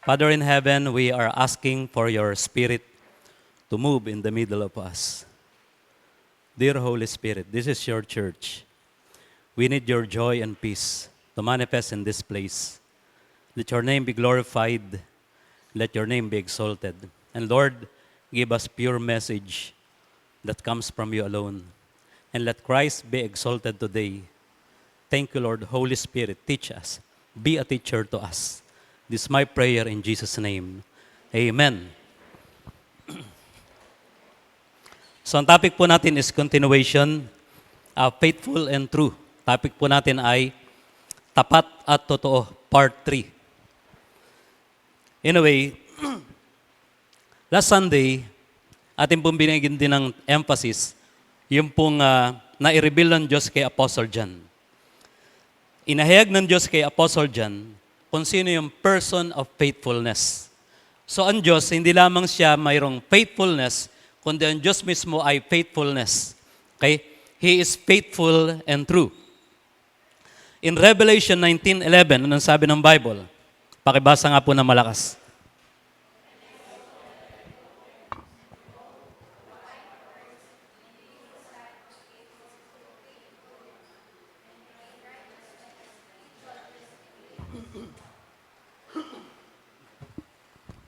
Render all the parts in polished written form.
Father in heaven, we are asking for your Spirit to move in the middle of us. Dear Holy Spirit, this is your church. We need your joy and peace to manifest in this place. Let your name be glorified. Let your name be exalted. And Lord, give us pure message that comes from you alone. And let Christ be exalted today. Thank you, Lord. Holy Spirit, teach us. Be a teacher to us. This is my prayer in Jesus' name. Amen. So ang topic po natin is continuation, faithful and true. Topic po natin ay tapat at totoo, part 3. Anyway, last Sunday, ating pong binigyan din ng emphasis, yung pong nai-reveal ng Diyos kay Apostle John. Inahayag ng Diyos kay Apostle John kung sino yung person of faithfulness. So ang Diyos, hindi lamang siya mayroong faithfulness, kundi ang Diyos mismo ay faithfulness. Okay? He is faithful and true. In Revelation 19:11, anong sabi ng Bible? Pakibasa nga po na malakas.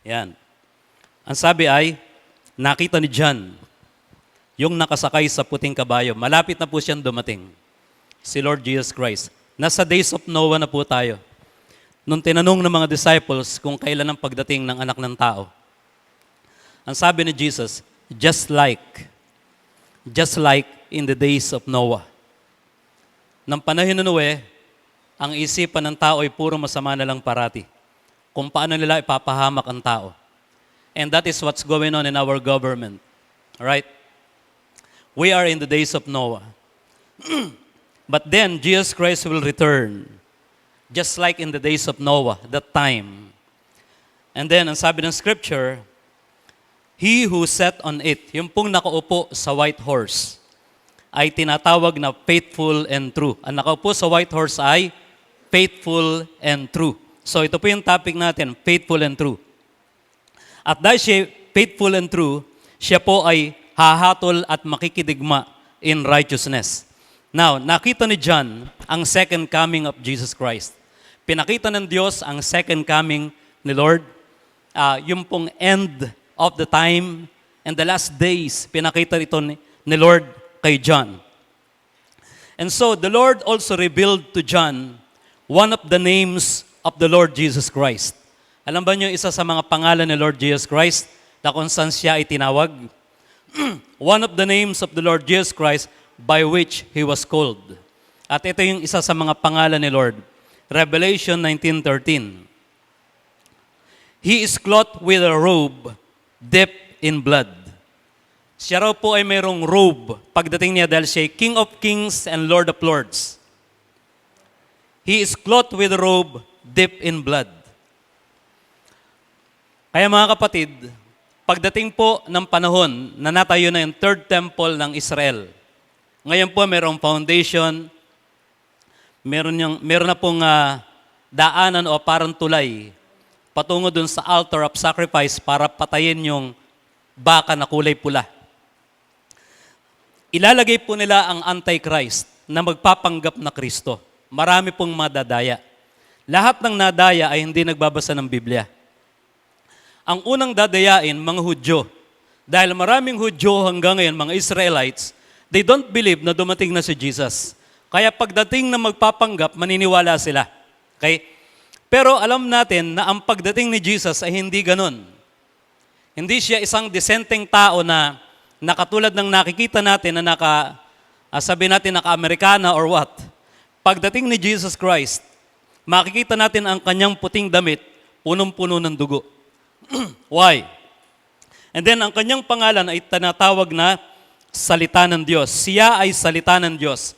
Yan. Ang sabi ay, nakita ni John, yung nakasakay sa puting kabayo. Malapit na po siyang dumating. Si Lord Jesus Christ. Nasa days of Noah na po tayo. Nung tinanong ng mga disciples kung kailan ang pagdating ng anak ng tao. Ang sabi ni Jesus, just like in the days of Noah. Nang panahon ni Noe, ang isipan ng tao ay puro masama na lang parati. Kung paano nila ipapahamak ang tao. And that is what's going on in our government. Alright? We are in the days of Noah. But then, Jesus Christ will return. Just like in the days of Noah, that time. And then, ang sabi ng scripture, He who sat on it, yung pong nakaupo sa white horse, ay tinatawag na faithful and true. Ang nakaupo sa white horse ay faithful and true. So ito po yung topic natin, faithful and true. At dahil siya faithful and true, siya po ay hahatol at makikidigma in righteousness. Now, nakita ni John ang second coming of Jesus Christ. Pinakita ng Diyos ang second coming ni Lord. Yung pong end of the time and the last days, pinakita ito ni Lord kay John. And so, the Lord also revealed to John one of the names of the Lord Jesus Christ. Alam ba niyo isa sa mga pangalan ni Lord Jesus Christ na kung saan siya ay tinawag? One of the names of the Lord Jesus Christ by which He was called. At ito yung isa sa mga pangalan ni Lord. Revelation 19:13. He is clothed with a robe dipped in blood. Siya raw po ay mayroong robe pagdating niya dahil siya ay King of Kings and Lord of Lords. He is clothed with a robe dipped in blood. Kaya mga kapatid, pagdating po ng panahon na natayo na yung third temple ng Israel, ngayon po mayroong foundation, meron na pong daanan o parang tulay patungo dun sa altar of sacrifice para patayin yung baka na kulay pula. Ilalagay po nila ang Antichrist na magpapanggap na Kristo. Marami pong madadaya. Lahat ng nadaya ay hindi nagbabasa ng Biblia. Ang unang dadayain, mga Hudyo. Dahil maraming Hudyo hanggang ngayon, mga Israelites, they don't believe na dumating na si Jesus. Kaya pagdating na magpapanggap, maniniwala sila. Okay? Pero alam natin na ang pagdating ni Jesus ay hindi ganun. Hindi siya isang disenteng tao na nakatulad ng nakikita natin na sabi natin naka-Amerikana or what. Pagdating ni Jesus Christ, makikita natin ang kanyang puting damit, punong-puno ng dugo. Why? And then, ang kanyang pangalan ay tinatawag na Salita ng Diyos. Siya ay Salita ng Diyos.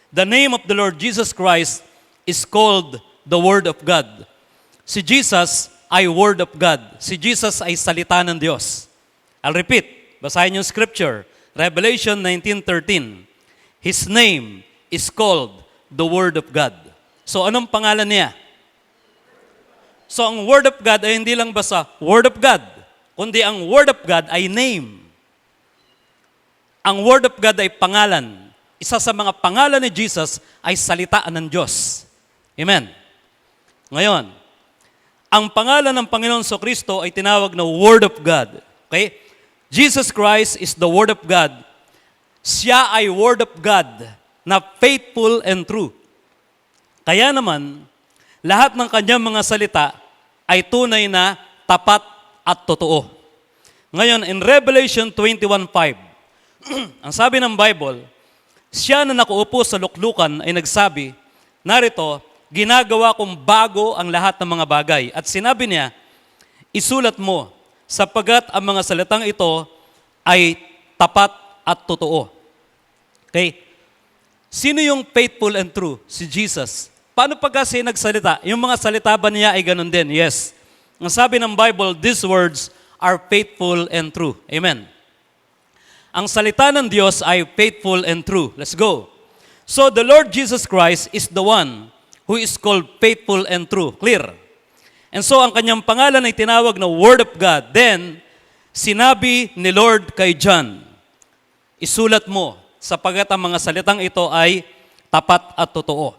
The name of the Lord Jesus Christ is called the Word of God. Si Jesus ay Word of God. Si Jesus ay Salita ng Diyos. I'll repeat. Basahin yung scripture. Revelation 19:13. His name is called the Word of God. So anong pangalan niya? So ang Word of God ay hindi lang basta Word of God, kundi ang Word of God ay name. Ang Word of God ay pangalan. Isa sa mga pangalan ni Jesus ay salita ng Diyos. Amen. Ngayon, ang pangalan ng Panginoon Kristo ay tinawag na Word of God. Okay? Jesus Christ is the Word of God. Siya ay Word of God na faithful and true. Kaya naman, lahat ng kanyang mga salita ay tunay na tapat at totoo. Ngayon, in Revelation 21:5, ang sabi ng Bible, siya na nakaupo sa luklukan ay nagsabi, narito, ginagawa kong bago ang lahat ng mga bagay. At sinabi niya, isulat mo, sapagat ang mga salitang ito ay tapat at totoo. Okay? Sino yung faithful and true? Si Jesus. Paano pag kasi nagsalita? Yung mga salita ba niya ay ganun din? Yes. Ang sabi ng Bible, these words are faithful and true. Amen. Ang salita ng Diyos ay faithful and true. Let's go. So the Lord Jesus Christ is the one who is called faithful and true. Clear? And so ang kanyang pangalan ay tinawag na Word of God. Then, sinabi ni Lord kay John, isulat mo, sapagat ang mga salitang ito ay tapat at totoo.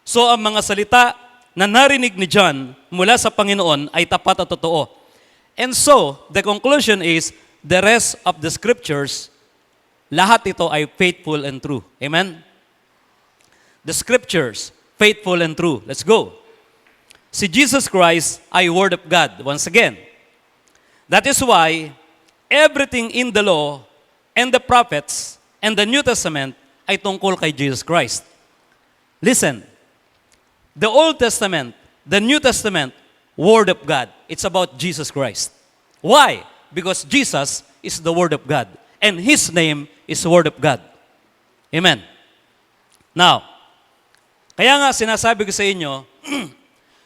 So ang mga salita na narinig ni John mula sa Panginoon ay tapat at totoo. And so, the conclusion is, the rest of the scriptures, lahat ito ay faithful and true. Amen? The scriptures, faithful and true. Let's go. Si Jesus Christ ay Word of God. Once again. That is why, everything in the law and the prophets and the New Testament ay tungkol kay Jesus Christ. Listen, the Old Testament, the New Testament, Word of God. It's about Jesus Christ. Why? Because Jesus is the Word of God. And His name is Word of God. Amen. Now, kaya nga sinasabi ko sa inyo,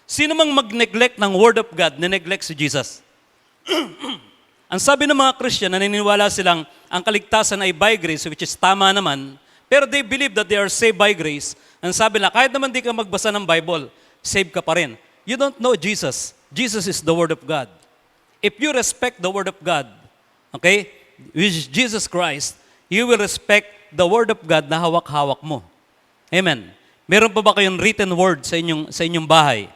sino mang mag-neglect ng Word of God, nineglect si Jesus. Ang sabi ng mga Christian, naniniwala silang ang kaligtasan ay by grace, which is tama naman, pero they believe that they are saved by grace. Ang sabi na, kahit naman di ka magbasa ng Bible, saved ka pa rin. You don't know Jesus. Jesus is the Word of God. If you respect the Word of God, okay, which is Jesus Christ, you will respect the Word of God na hawak-hawak mo. Amen. Meron pa ba kayong written word sa inyong bahay?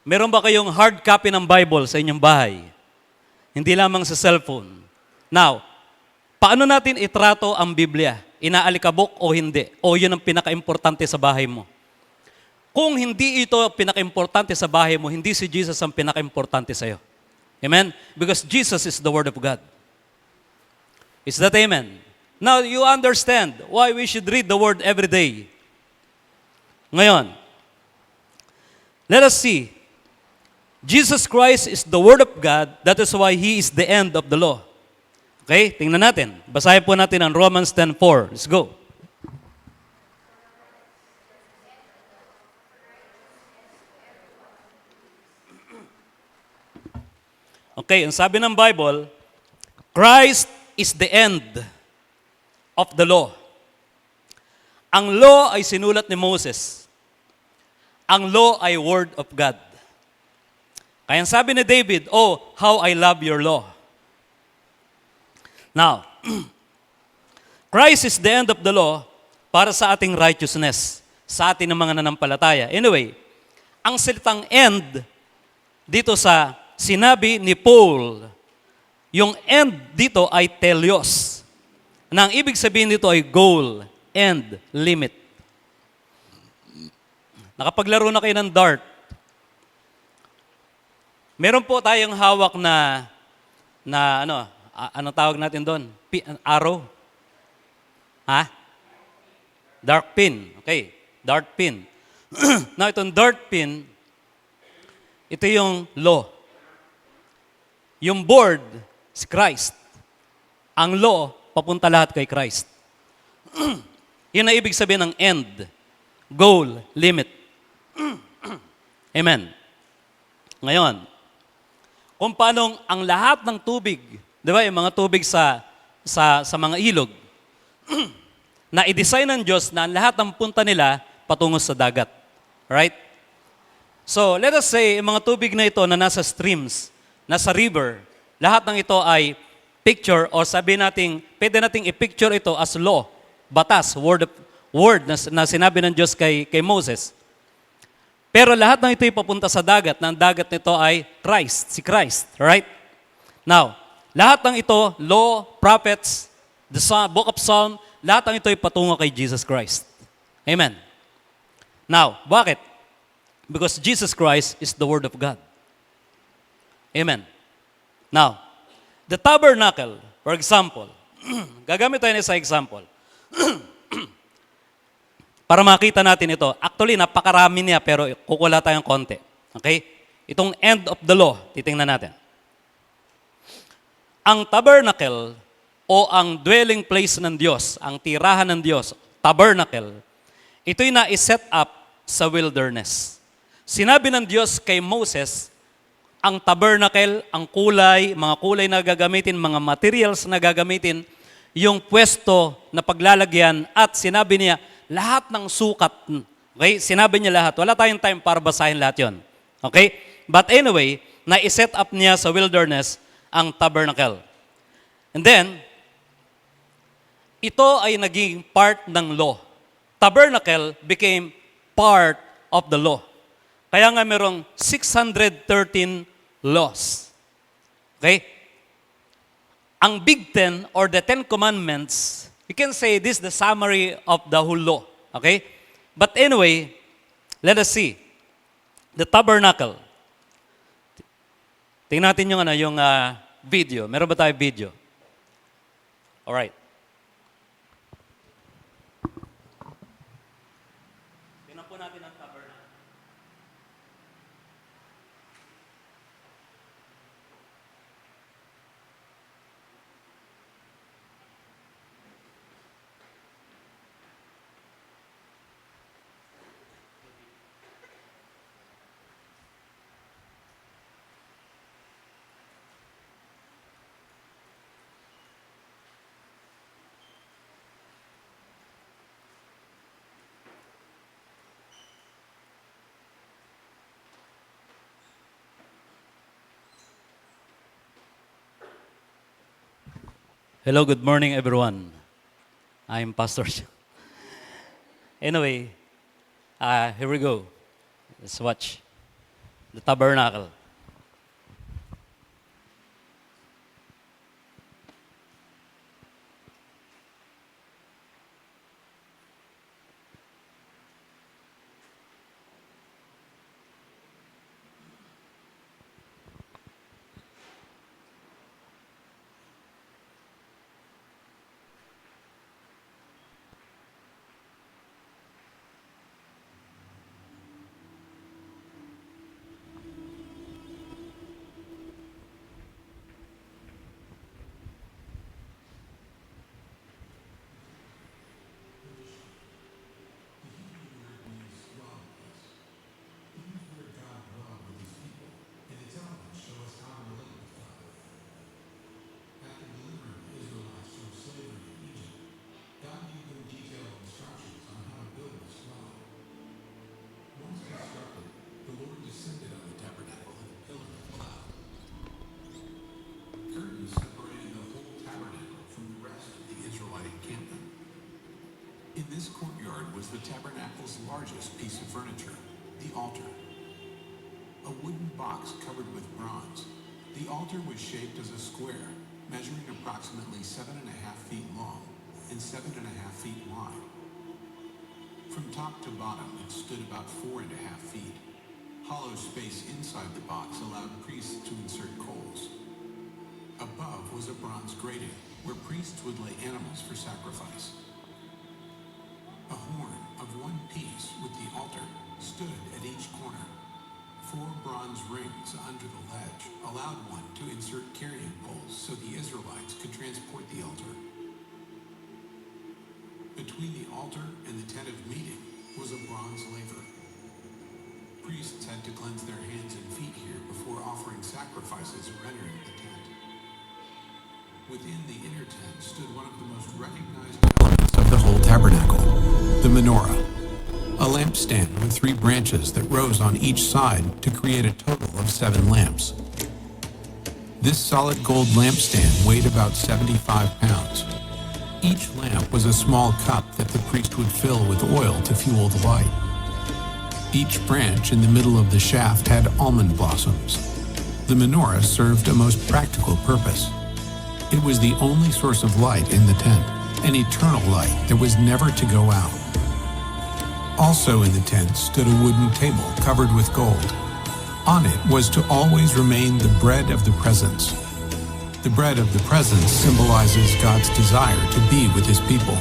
Meron ba kayong hard copy ng Bible sa inyong bahay? Hindi lamang sa cellphone. Now, paano natin itrato ang Biblia? Inaalikabok o hindi? O yun ang pinaka-importante sa bahay mo? Kung hindi ito pinaka-importante sa bahay mo, hindi si Jesus ang pinaka-importante sa'yo. Amen? Because Jesus is the Word of God. Is that amen? Now, you understand why we should read the Word every day. Ngayon, let us see. Jesus Christ is the Word of God. That is why He is the end of the law. Okay? Tingnan natin. Basahin po natin ang Romans 10:4. Let's go. Okay, ang sabi ng Bible, Christ is the end of the law. Ang law ay sinulat ni Moses. Ang law ay Word of God. Kaya ang sabi ni David, oh, how I love your law. Now, Christ is the end of the law para sa ating righteousness, sa ating ng mga nanampalataya. Anyway, ang salitang end dito sa sinabi ni Paul, yung end dito ay teleos. Na ang ibig sabihin dito ay goal, end, limit. Nakapaglaro na kayo ng dart. Meron po tayong hawak na anong tawag natin doon? Arrow? Ha? Dart pin. Okay, dart pin. Now, itong dart pin, ito yung law. Yung board, si Christ. Ang law, papunta lahat kay Christ. Yun ang ibig sabihin ng end, goal, limit. Amen. Ngayon, kung paano ang lahat ng tubig, di ba, yung mga tubig sa mga ilog, na i-design ng Diyos na ang lahat ng punta nila patungo sa dagat. Right? So, let us say, yung mga tubig na ito na nasa streams, nasa river, lahat ng ito ay picture o sabi nating, pwede nating i-picture ito as law, batas, word na sinabi ng Diyos kay Moses. Pero lahat ng ito ay papunta sa dagat, na ang dagat nito ay Christ, si Christ, right? Now, lahat ng ito, law, prophets, book of Psalm, lahat ng ito ay patungo kay Jesus Christ. Amen. Now, bakit? Because Jesus Christ is the Word of God. Amen. Now, the tabernacle, for example, gagamit tayo sa example. Para makita natin ito. Actually, napakarami niya pero kukula tayong konti. Okay? Itong end of the law, titingnan natin. Ang tabernacle o ang dwelling place ng Diyos, ang tirahan ng Diyos, tabernacle, ito'y na-set up sa wilderness. Sinabi ng Diyos kay Moses, ang tabernacle, ang kulay, mga kulay na gagamitin, mga materials na gagamitin, yung pwesto na paglalagyan, at sinabi niya, lahat ng sukat. Okay? Sinabi niya lahat. Wala tayong time para basahin lahat yon. Okay? But anyway, na-set up niya sa wilderness ang tabernacle. And then, ito ay naging part ng law. Tabernacle became part of the law. Kaya nga merong 613 laws. Okay? Ang Big Ten or the Ten Commandments, you can say this is the summary of the whole law. Okay? But anyway, let us see. The tabernacle. Tingnan natin yung video. Meron ba tayo video? Alright. Tingnan po natin ang tabernacle. Hello, good morning everyone. I'm Pastor. Anyway, here we go. Let's watch the tabernacle. In this courtyard was the tabernacle's largest piece of furniture, the altar. A wooden box covered with bronze, the altar was shaped as a square, measuring approximately 7.5 feet long and 7.5 feet wide. From top to bottom, it stood about 4.5 feet. Hollow space inside the box allowed priests to insert coals. Above was a bronze grating, where priests would lay animals for sacrifice. A horn of one piece with the altar stood at each corner. 4 bronze rings under the ledge allowed one to insert carrying poles so the Israelites could transport the altar. Between the altar and the tent of meeting was a bronze laver. Priests had to cleanse their hands and feet here before offering sacrifices or entering the tent. Within the inner tent stood one of the most recognized elements of the whole tabernacle, the menorah, a a lampstand with 3 branches that rose on each side to create a total of 7 lamps. This solid gold lampstand weighed about 75 pounds. Each lamp was a small cup that the priest would fill with oil to fuel the light. Each branch in the middle of the shaft had almond blossoms. The menorah served a most practical purpose. It was the only source of light in the tent, an eternal light that was never to go out. Also in the tent stood a wooden table covered with gold. On it was to always remain the bread of the presence. The bread of the presence symbolizes God's desire to be with his people.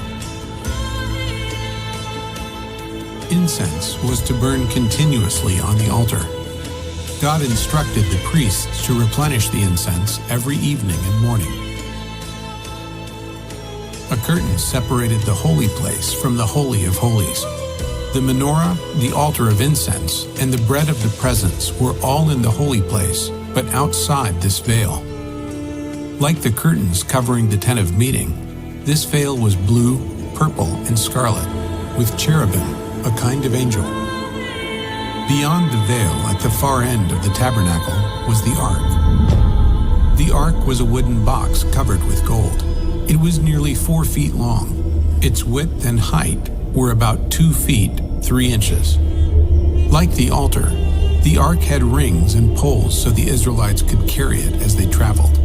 Incense was to burn continuously on the altar. God instructed the priests to replenish the incense every evening and morning. A curtain separated the holy place from the Holy of Holies. The menorah, the altar of incense, and the bread of the presence were all in the holy place, but outside this veil. Like the curtains covering the tent of meeting, this veil was blue, purple, and scarlet, with cherubim, a kind of angel. Beyond the veil, at the far end of the tabernacle, was the ark. The ark was a wooden box covered with gold. It was nearly 4 feet long. Its width and height were about 2 feet, 3 inches. Like the altar, the ark had rings and poles so the Israelites could carry it as they traveled.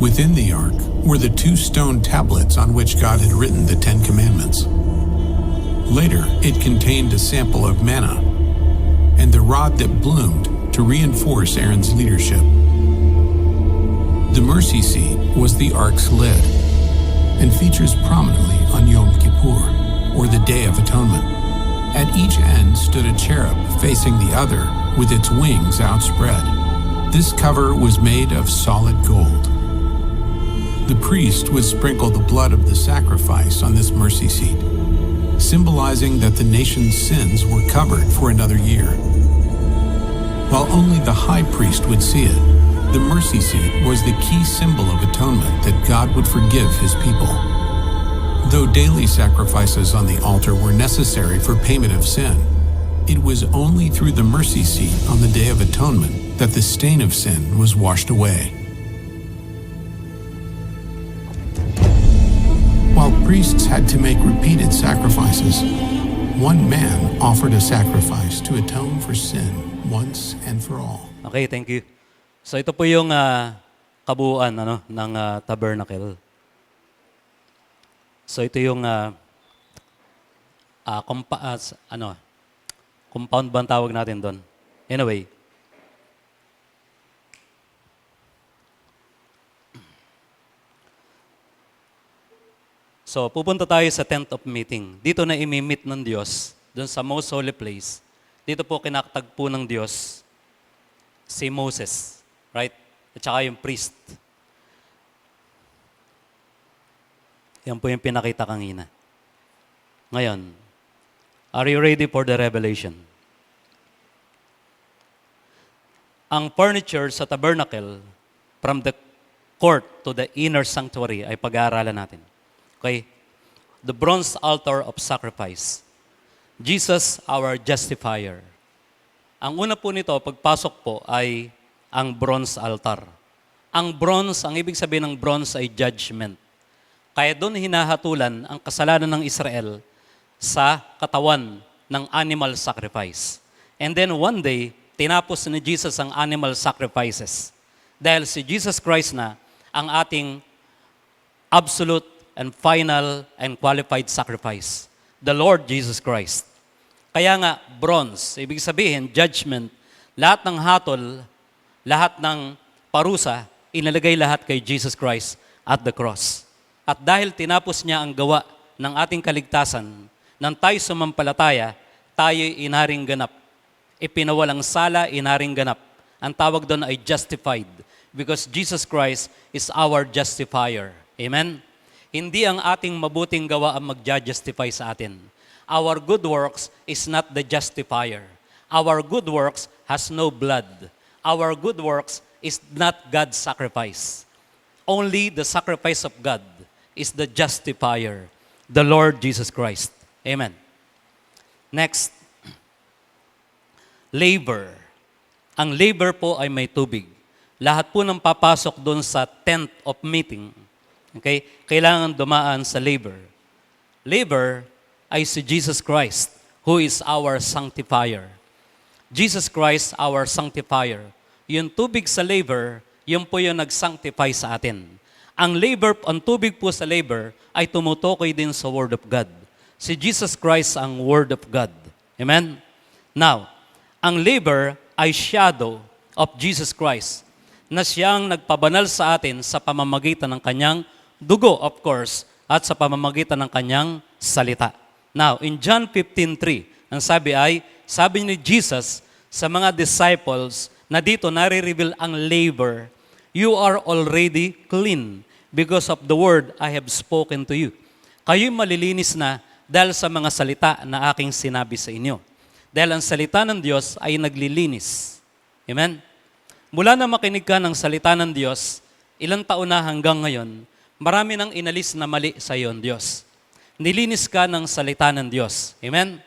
Within the ark were the 2 stone tablets on which God had written the 10 Commandments. Later, it contained a sample of manna and the rod that bloomed to reinforce Aaron's leadership. The mercy seat was the ark's lid and features prominently on Yom Kippur, or the Day of Atonement. At each end stood a cherub facing the other with its wings outspread. This cover was made of solid gold. The priest would sprinkle the blood of the sacrifice on this mercy seat, symbolizing that the nation's sins were covered for another year. While only the high priest would see it, the mercy seat was the key symbol of atonement that God would forgive his people. Though daily sacrifices on the altar were necessary for payment of sin, it was only through the mercy seat on the Day of Atonement that the stain of sin was washed away. While priests had to make repeated sacrifices, one man offered a sacrifice to atone for sin once and for all. Okay, thank you. So ito po yung kabuuan ng tabernacle. So ito yung compound ba ang tawag natin doon? Anyway. So pupunta tayo sa tent of meeting. Dito na imi-meet ng Diyos, doon sa most holy place. Dito po kinakatagpo ng Diyos si Moses. Right? At saka yung priest. Yan po yung pinakita kanina. Ngayon, are you ready for the revelation? Ang furniture sa tabernacle, from the court to the inner sanctuary, ay pag-aaralan natin. Okay? The bronze altar of sacrifice. Jesus, our justifier. Ang una po nito, pagpasok po, ay ang bronze altar. Ang bronze, ang ibig sabihin ng bronze ay judgment. Kaya doon hinahatulan ang kasalanan ng Israel sa katawan ng animal sacrifice. And then one day, tinapos ni Jesus ang animal sacrifices. Dahil si Jesus Christ na ang ating absolute and final and qualified sacrifice. The Lord Jesus Christ. Kaya nga, bronze, ibig sabihin, judgment, lahat ng hatol, lahat ng parusa, inalagay lahat kay Jesus Christ at the cross. At dahil tinapos niya ang gawa ng ating kaligtasan, nang tayo sumampalataya, tayo'y inaring ganap. Ipinawalang sala, inaring ganap. Ang tawag doon ay justified because Jesus Christ is our justifier. Amen? Hindi ang ating mabuting gawa ang mag-justify sa atin. Our good works is not the justifier. Our good works has no blood. Our good works is not God's sacrifice. Only the sacrifice of God is the justifier, the Lord Jesus Christ. Amen. Next, labor. Ang labor po ay may tubig. Lahat po ng papasok doon sa tent of meeting, okay, kailangan dumaan sa labor. Labor ay si Jesus Christ, who is our sanctifier. Jesus Christ, our sanctifier. Yung tubig sa labor, yun po yung nag-sanctify sa atin. Ang tubig po sa labor ay tumutukoy din sa Word of God. Si Jesus Christ ang Word of God. Amen? Now, ang labor ay shadow of Jesus Christ na siyang nagpabanal sa atin sa pamamagitan ng kanyang dugo, of course, at sa pamamagitan ng kanyang salita. Now, in John 15:3, ang sabi ni Jesus sa mga disciples na dito nare-reveal ang labor, you are already clean because of the word I have spoken to you. Kayo'y malilinis na dahil sa mga salita na aking sinabi sa inyo. Dahil ang salita ng Diyos ay naglilinis. Amen? Mula na makinig ka ng salita ng Diyos, ilang taon na hanggang ngayon, marami nang inalis na mali sa iyo ang Diyos. Nilinis ka ng salita ng Diyos. Amen?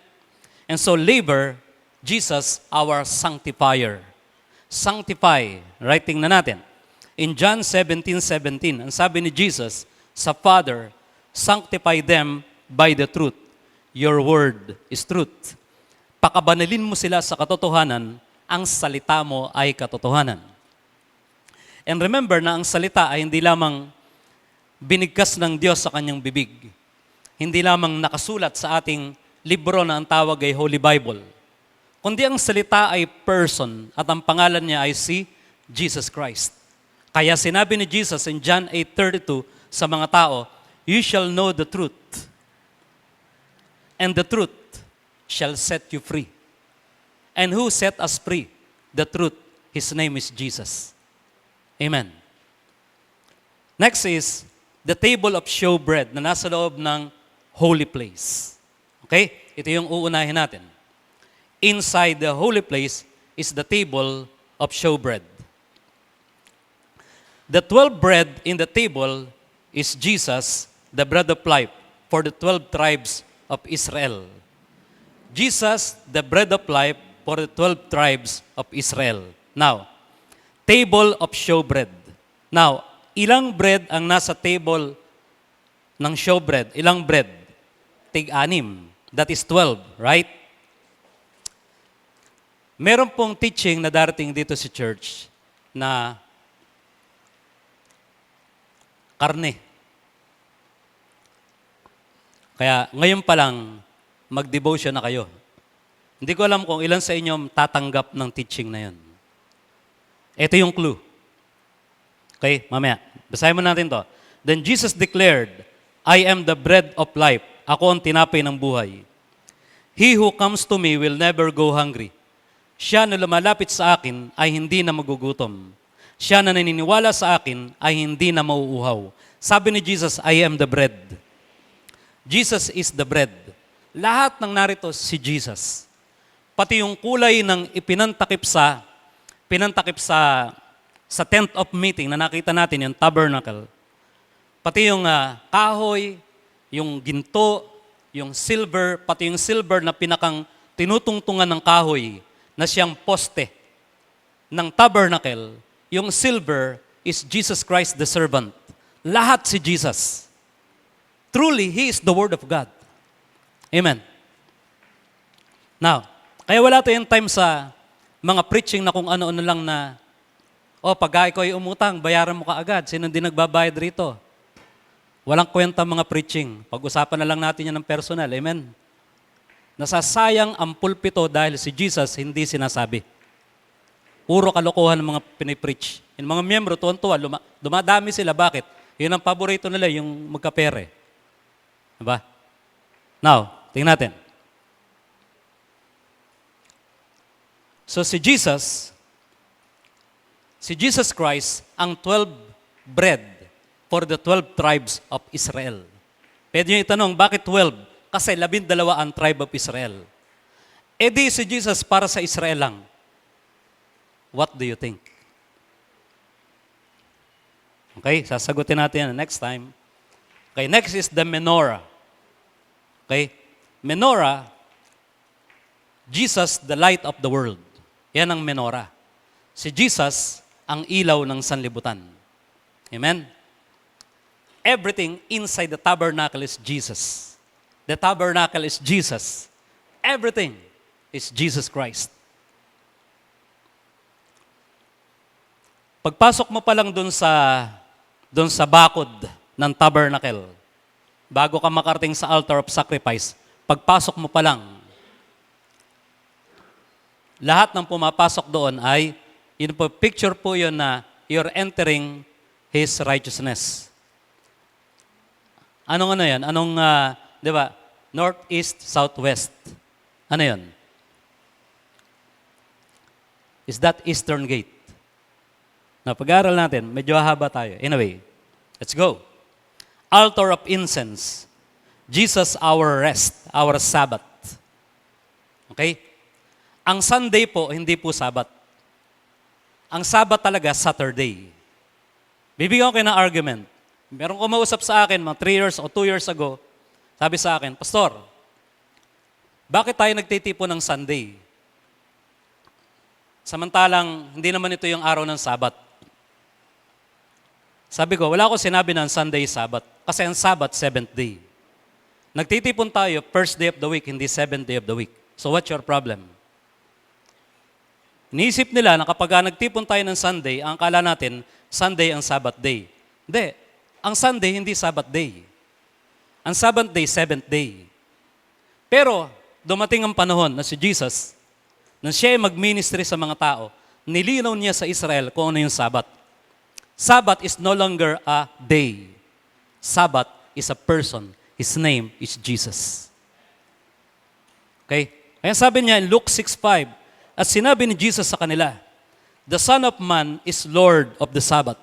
And so labor, Jesus, our sanctifier. Sanctify, right? Tingnan natin. In John 17:17, ang sabi ni Jesus sa Father, sanctify them by the truth. Your word is truth. Pakabanalin mo sila sa katotohanan, ang salita mo ay katotohanan. And remember na ang salita ay hindi lamang binigkas ng Diyos sa kanyang bibig. Hindi lamang nakasulat sa ating libro na ang tawag ay Holy Bible. Kundi ang salita ay person at ang pangalan niya ay si Jesus Christ. Kaya sinabi ni Jesus in John 8:32 sa mga tao, you shall know the truth, and the truth shall set you free. And who set us free? The truth. His name is Jesus. Amen. Next is the table of showbread na nasa loob ng holy place. Okay? Ito yung uunahin natin. Inside the holy place is the table of showbread. The 12 bread in the table is Jesus, the bread of life, for the 12 tribes of Israel. Jesus, the bread of life, for the 12 tribes of Israel. Now, table of showbread. Now, ilang bread ang nasa table ng showbread? Ilang bread? Tig-anim. That is 12, right? Meron pong teaching na darating dito sa church na karne. Kaya ngayon pa lang, mag-devotion na kayo. Hindi ko alam kung ilan sa inyo tatanggap ng teaching na yun. Ito yung clue. Okay, mamaya. Basahin mo natin to. Then Jesus declared, I am the bread of life. Ako ang tinapay ng buhay. He who comes to me will never go hungry. Siya na lumalapit sa akin ay hindi na magugutom. Siya na naniniwala sa akin ay hindi na mauuhaw. Sabi ni Jesus, I am the bread. Jesus is the bread. Lahat ng narito si Jesus. Pati yung kulay ng pinantakip sa tent of meeting na nakita natin, yung tabernacle. Pati yung kahoy, yung ginto, yung silver, pati yung silver na pinakang tinutungtungan ng kahoy na siyang poste ng tabernacle, yung silver is Jesus Christ the servant. Lahat si Jesus. Truly, He is the Word of God. Amen. Now, kaya wala tayong time sa mga preaching na kung ano-ano lang na, pag ikaw ay umutang, bayaran mo kaagad. Sino din nagbabayad rito? Walang kwenta mga preaching. Pag-usapan na lang natin yan ng personal. Amen. Nasasayang ang pulpito dahil si Jesus hindi sinasabi. Puro kalokohan ng mga pinipreach. Yung mga miyembro, tuwan-tuwa, dumadami sila. Bakit? Yun ang paborito nila, yung magkapere. Diba? Now, tingnan natin. So si Jesus Christ, ang 12 bread for the 12 tribes of Israel. Pwede nyo itanong, bakit 12? Kasi 12 ang tribe of Israel. E di si Jesus para sa Israel lang. What do you think? Okay, sasagutin natin yan next time. Okay, next is the menorah. Okay, menorah Jesus, the light of the world. Yan ang menorah. Si Jesus, ang ilaw ng sanlibutan. Amen? Everything inside the tabernacle is Jesus. The tabernacle is Jesus. Everything is Jesus Christ. Pagpasok mo pa lang dun sa bakod ng tabernacle, bago ka makarating sa altar of sacrifice, pagpasok mo pa lang, lahat ng pumapasok doon ay, yun po, picture po yun na you're entering His righteousness. Anong ano yan? Di ba? North, east, southwest. Ano yun? Is that eastern gate? Na pag-aaral natin, medyo haba tayo. Anyway, let's go. Altar of incense. Jesus, our rest, our Sabbath. Okay? Ang Sunday po, hindi po Sabbath. Ang Sabbath talaga, Saturday. Bibigyan ko kayo ng argument. Merong kumausap sa akin, mga 3 years o 2 years ago, sabi sa akin, Pastor, bakit tayo nagtitipon ng Sunday? Samantalang, hindi naman ito yung araw ng Sabbath. Sabi ko, wala akong sinabi na Sunday Sabbath. Kasi ang Sabbath, 7th day. Nagtitipon tayo, first day of the week, hindi 7th day of the week. So what's your problem? Iniisip nila na kapag nagtipon tayo ng Sunday, ang akala natin, Sunday ang Sabbath day. Hindi. Ang Sunday, hindi Sabbath day. Ang Sabbath day, 7th day. Pero, dumating ang panahon na si Jesus, nang siya ay mag-ministry sa mga tao, nilinaw niya sa Israel kung ano yung Sabbath. Sabbath is no longer a day. Sabbath is a person. His name is Jesus. Okay? Kaya sabi niya in Luke 6:5, at sinabi ni Jesus sa kanila, the Son of Man is Lord of the Sabbath.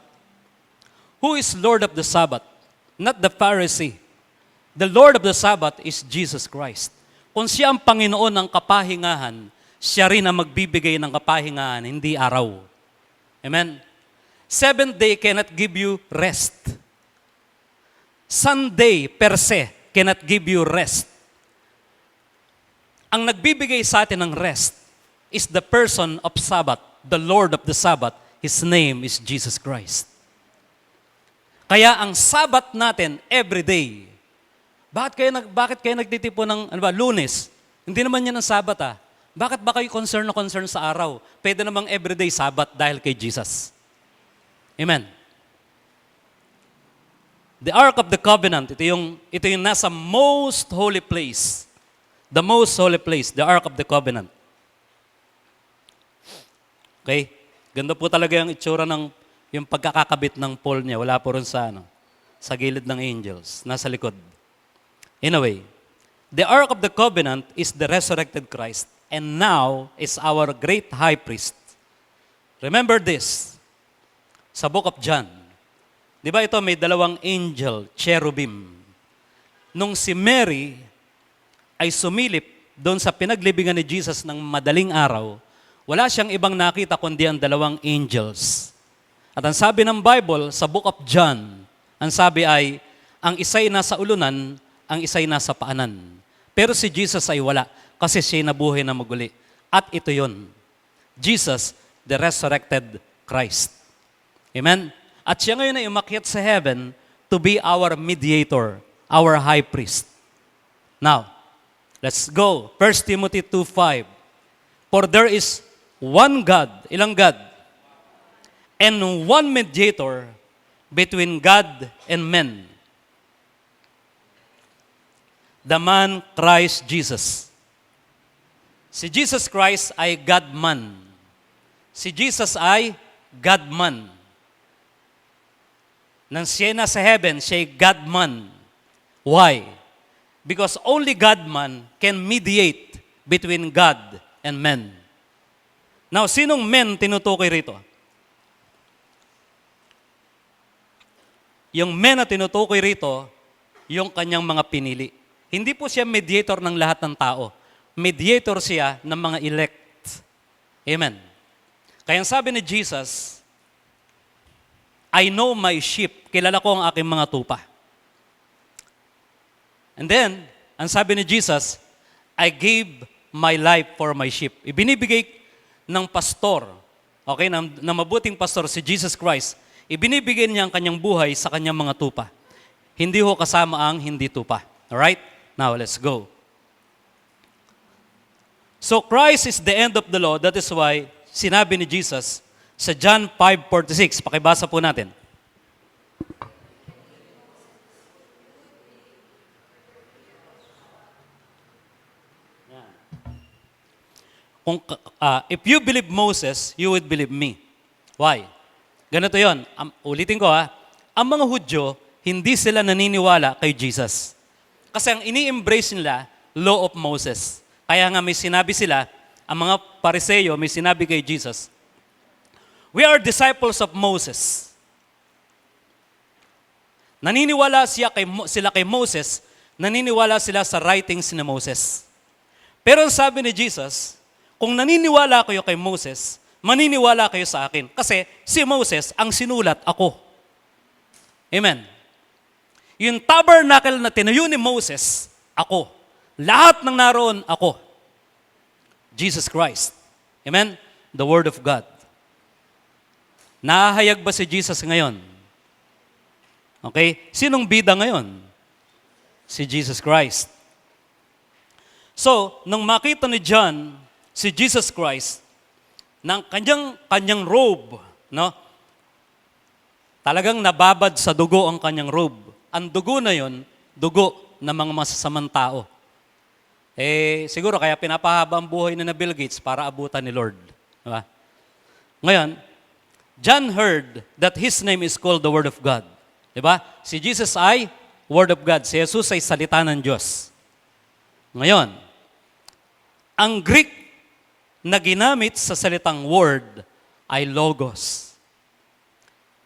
Who is Lord of the Sabbath? Not the Pharisee. The Lord of the Sabbath is Jesus Christ. Kung siya ang Panginoon ng kapahingahan, siya rin ang magbibigay ng kapahingahan, hindi araw. Amen? 7th day cannot give you rest. Sunday per se cannot give you rest. Ang nagbibigay sa atin ng rest is the person of Sabbath, the Lord of the Sabbath. His name is Jesus Christ. Kaya ang Sabbath natin every day. Bakit kayo nagtitipon ng Lunes? Hindi naman yan ang Sabbath ah. Bakit ba kayo concern sa araw? Pwede namang everyday Sabbath dahil kay Jesus. Amen. The Ark of the Covenant, ito yung nasa most holy place. The most holy place, the Ark of the Covenant. Okay? Ganda po talaga yung itsura ng yung pagkakakabit ng pole niya. Wala po rin sa gilid ng angels, nasa likod. Anyway, the Ark of the Covenant is the resurrected Christ and now is our great high priest. Remember this, sa book of John. Di ba ito may dalawang angel, cherubim. Nung si Mary ay sumilip doon sa pinaglibingan ni Jesus ng madaling araw, wala siyang ibang nakita kundi ang dalawang angels. At ang sabi ng Bible sa book of John, ang sabi ay, ang isa'y nasa ulunan, ang isa'y nasa paanan. Pero si Jesus ay wala kasi siya'y nabuhay na maguli. At ito yon, Jesus, the resurrected Christ. Amen? At siya ngayon ay umakyat sa heaven to be our mediator, our high priest. Now, let's go. 1 Timothy 2:5. For there is one God, ilang God? And one mediator between God and men. The man Christ Jesus. Si Jesus Christ ay God-man. Si Jesus ay God-man. Nang siya nasa heaven, siya ay God-man. Why? Because only God-man can mediate between God and men. Now, sinong men tinutukoy rito? Yung men na tinutukoy rito, yung kanyang mga pinili. Hindi po siya mediator ng lahat ng tao. Mediator siya ng mga elect. Amen. Kaya sabi ni Jesus, I know my sheep. Kilala ko ang aking mga tupa. And then, ang sabi ni Jesus, I gave my life for my sheep. Ibinibigay ng pastor, okay, ng mabuting pastor si Jesus Christ, ibinibigay niya ang kanyang buhay sa kanyang mga tupa. Hindi ho kasama ang hindi tupa. Alright? Now, let's go. So, Christ is the end of the law. That is why, sinabi ni Jesus sa John 5:46. Pakibasa po natin. If you believe Moses, you would believe me. Why? Ganito yon. Ulitin ko ang mga Hudyo, hindi sila naniniwala kay Jesus. Kasi ang ini-embrace nila, law of Moses. Kaya nga may sinabi sila, ang mga Pariseo may sinabi kay Jesus, we are disciples of Moses. Naniniwala sila kay Moses, naniniwala sila sa writings ni Moses. Pero ang sabi ni Jesus, kung naniniwala kayo kay Moses, maniniwala kayo sa akin. Kasi si Moses ang sinulat ako. Amen. Yung tabernacle na tinayo ni Moses, ako. Lahat ng naroon, ako. Jesus Christ. Amen? The Word of God. Nahahayag ba si Jesus ngayon? Okay? Sinong bida ngayon? Si Jesus Christ. So, nang makita ni John, si Jesus Christ, ng kanyang robe, no? Talagang nababad sa dugo ang kanyang robe. Ang dugo na yon, dugo ng mga masasamang tao. Siguro kaya pinapahaba ang buhay na Bill Gates para abutan ni Lord. Diba? Ngayon, John heard that his name is called the Word of God. Diba? Si Jesus ay Word of God. Si Jesus ay salita ng Diyos. Ngayon, ang Greek na ginamit sa salitang word ay logos.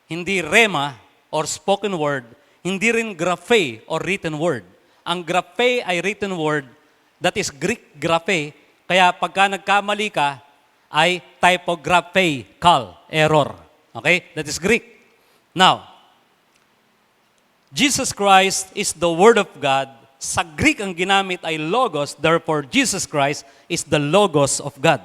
Hindi rema or spoken word, hindi rin graphe or written word. Ang graphe ay written word, that is Greek graphe, kaya pagka nagkamali ka, ay typographical error. Okay? That is Greek. Now, Jesus Christ is the Word of God. Sa Greek ang ginamit ay logos, therefore Jesus Christ is the logos of God.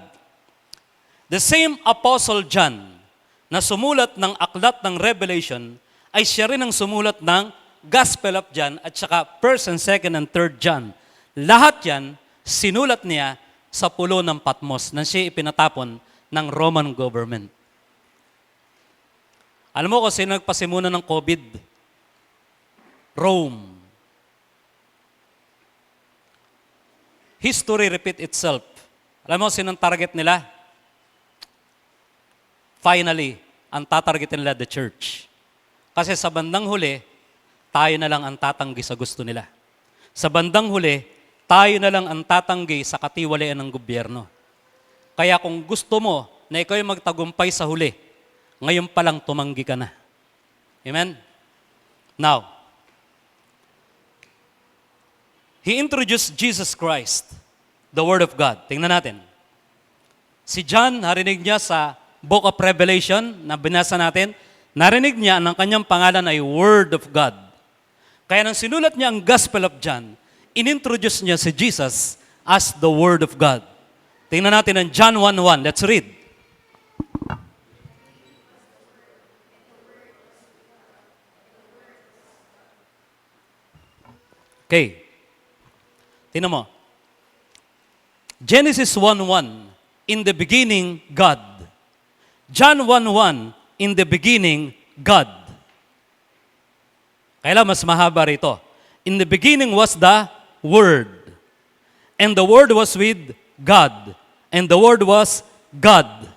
The same Apostle John na sumulat ng aklat ng Revelation ay siya rin ang sumulat ng Gospel of John at saka 1st and 2nd and 3rd John. Lahat yan, sinulat niya sa pulo ng Patmos na siya ipinatapon ng Roman government. Alam mo kung sino nagpasimuna ng COVID? Rome. History repeat itself. Alam mo sinong target nila? Finally, ang tatargetin nila the church. Kasi sa bandang huli, tayo na lang ang tatanggi sa gusto nila. Sa bandang huli, tayo na lang ang tatanggi sa katiwalian ng gobyerno. Kaya kung gusto mo na ikaw ay magtagumpay sa huli, ngayon pa lang tumanggi ka na. Amen? Now, He introduced Jesus Christ, the Word of God. Tingnan natin. Si John, narinig niya sa Book of Revelation na binasa natin, narinig niya ng kanyang pangalan ay Word of God. Kaya nang sinulat niya ang Gospel of John, inintroduce niya si Jesus as the Word of God. Tingnan natin ang John 1:1. Let's read. Okay. Tingnan mo. Genesis 1:1, in the beginning, God. John 1:1, in the beginning, God. Kailan mas mahaba rito? In the beginning was the Word. And the Word was with God. And the Word was God.